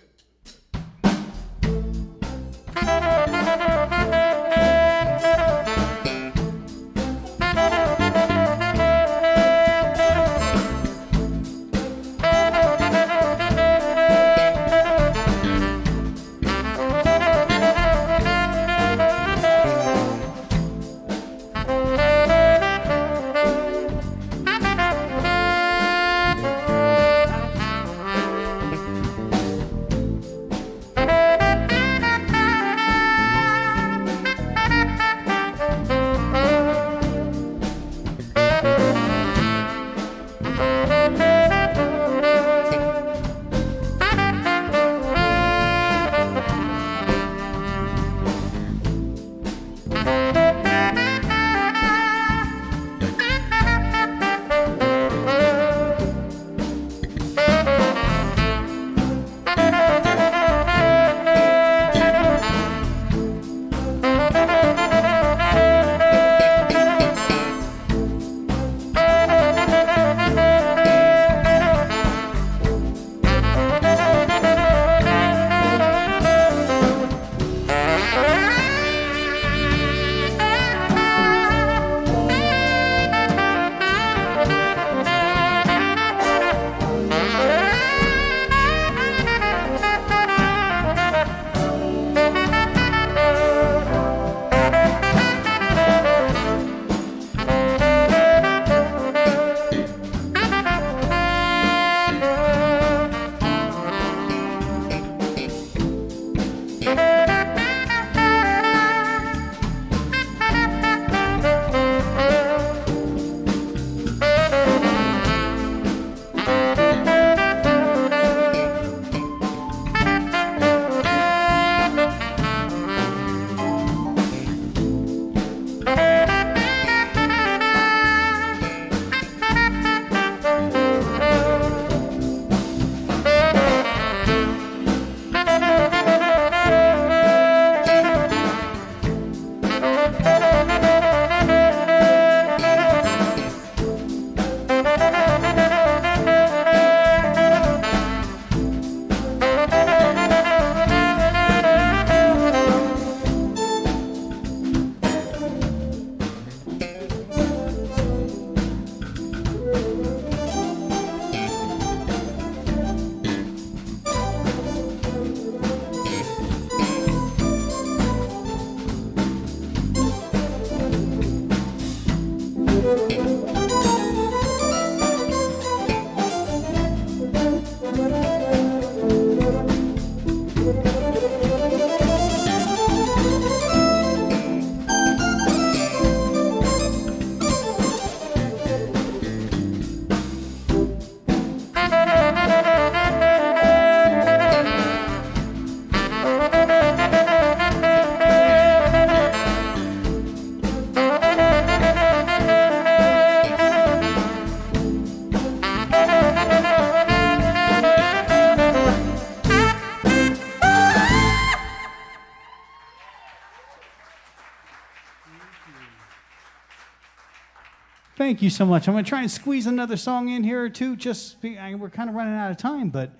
Thank you so much. I'm going to try and squeeze another song in here or two. We're kind of running out of time, but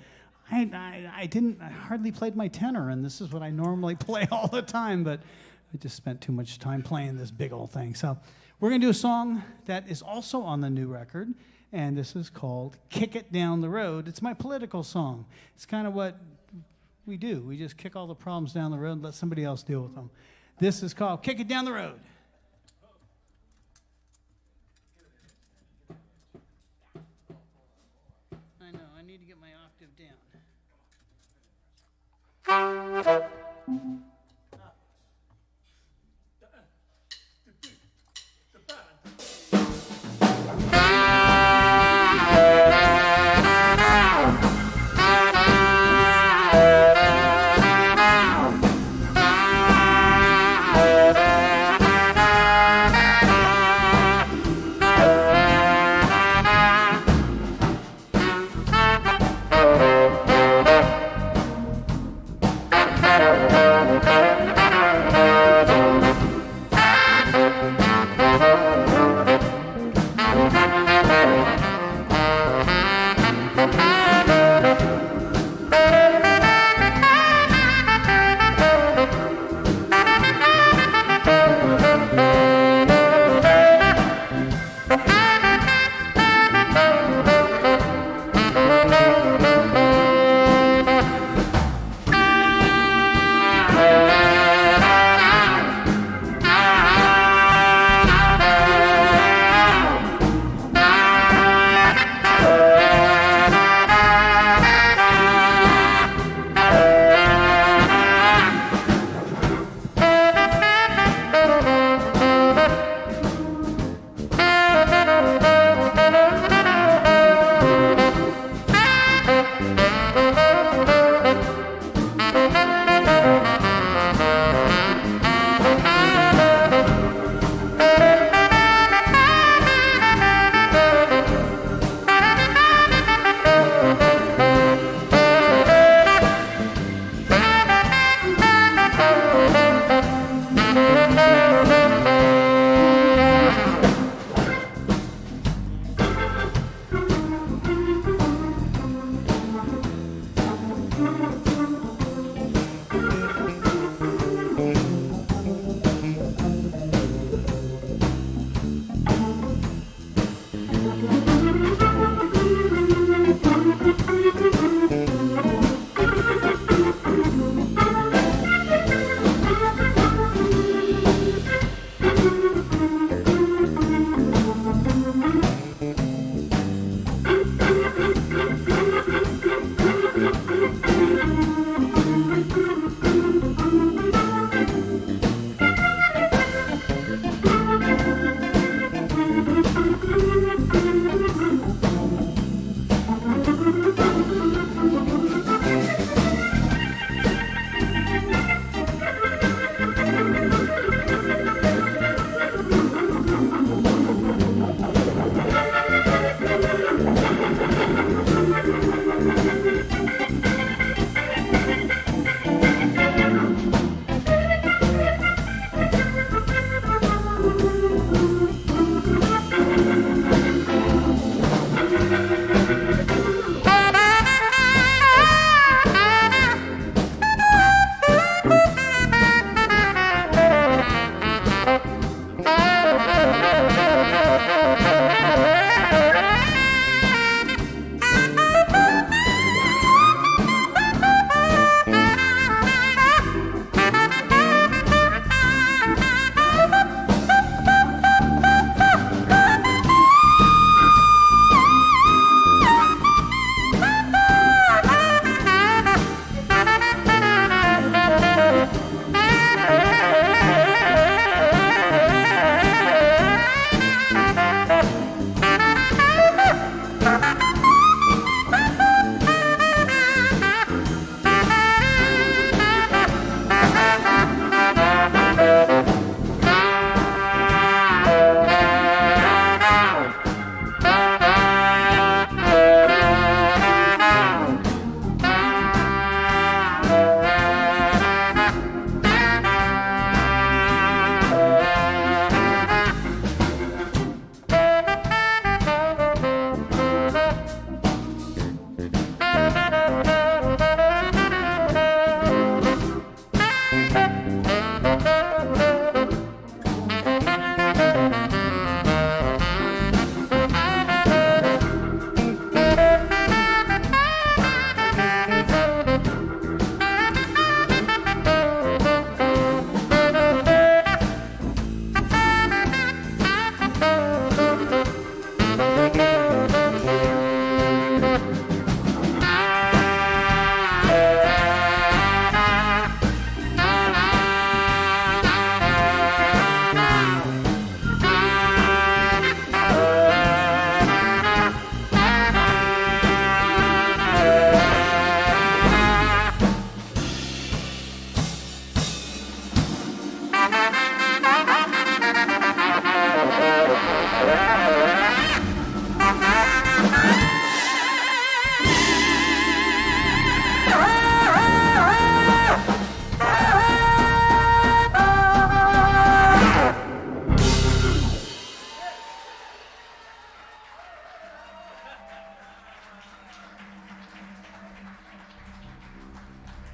I hardly played my tenor, and this is what I normally play all the time, but I just spent too much time playing this big old thing. So we're going to do a song that is also on the new record. and this is called Kick It Down the Road. It's my political song. It's kind of what we do. We just kick all the problems down the road and let somebody else deal with them. This is called Kick It Down the Road. I know, I need to get my octave down.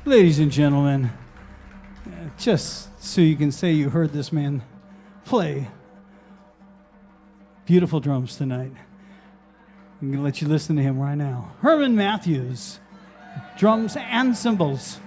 Ladies and gentlemen, just so you can say you heard this man play beautiful drums tonight, I'm going to let you listen to him right now. Herman Matthews, drums and cymbals.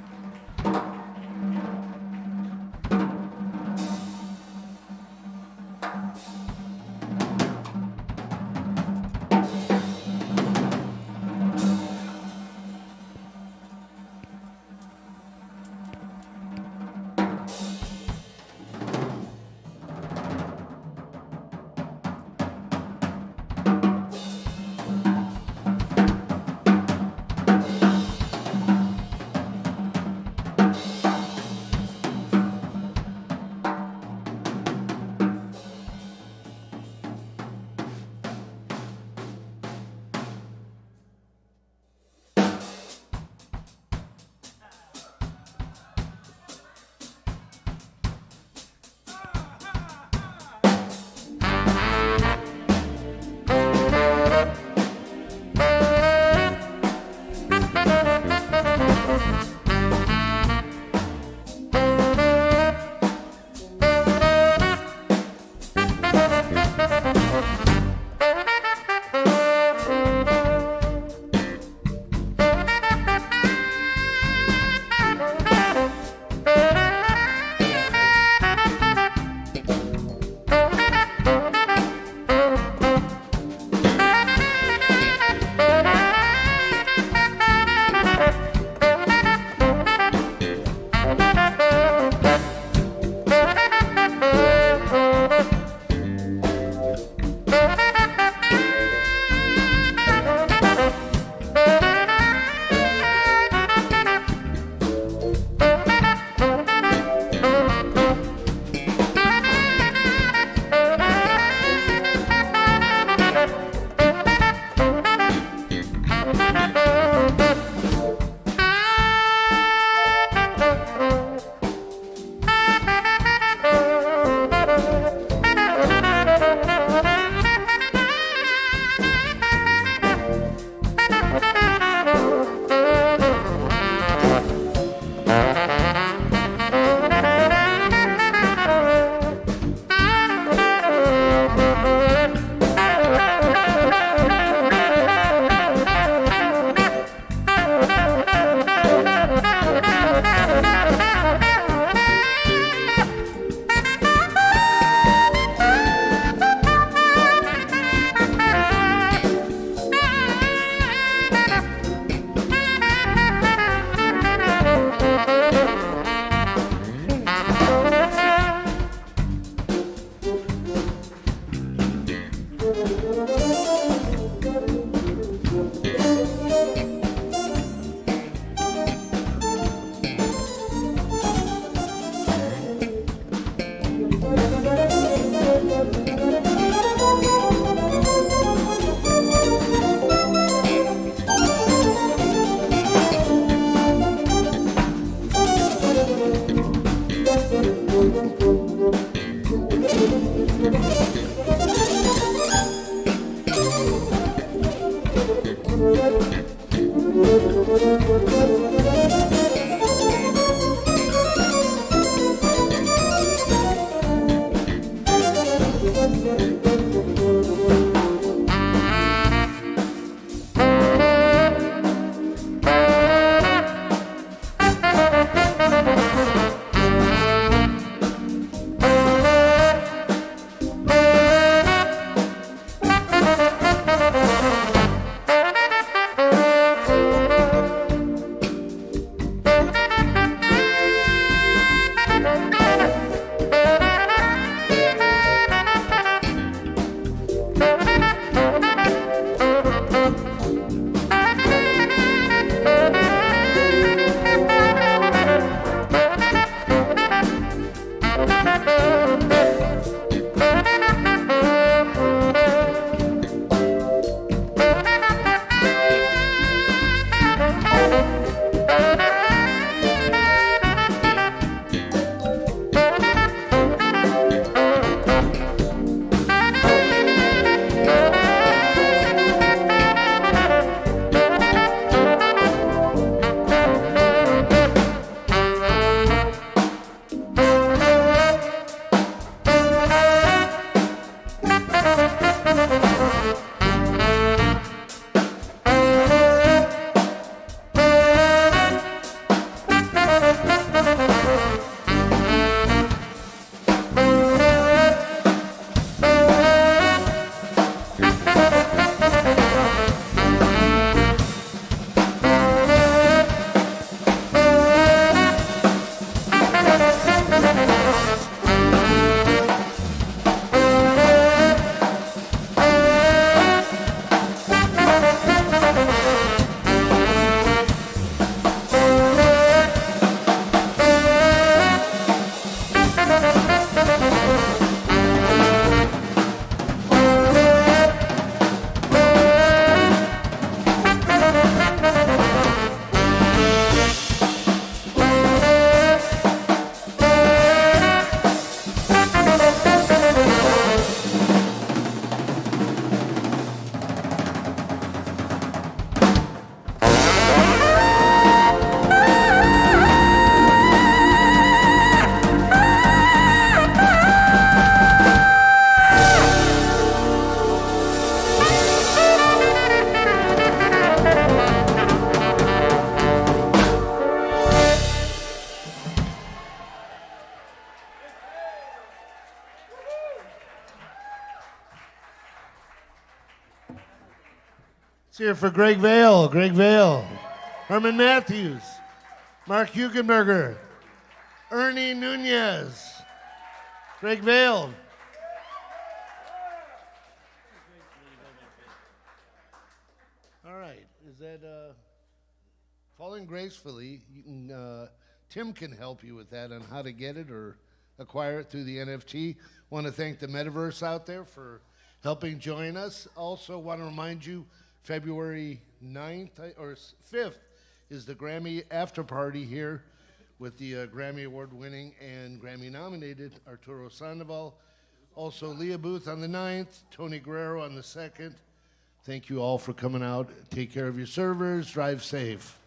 hear for Greg Vail, Herman Matthews, Mark Hugenberger, Ernie Nunez, Greg Vail. All right, is that Falling Gracefully? You can, Tim can help you with that on how to get it or acquire it through the NFT. Want to thank the Metaverse out there for helping join us. Also want to remind you, February 9th or 5th is the Grammy after party here with the Grammy Award winning and Grammy nominated Arturo Sandoval. Also Leah Booth on the 9th, Tony Guerrero on the 2nd. Thank you all for coming out. Take care of your servers. Drive safe.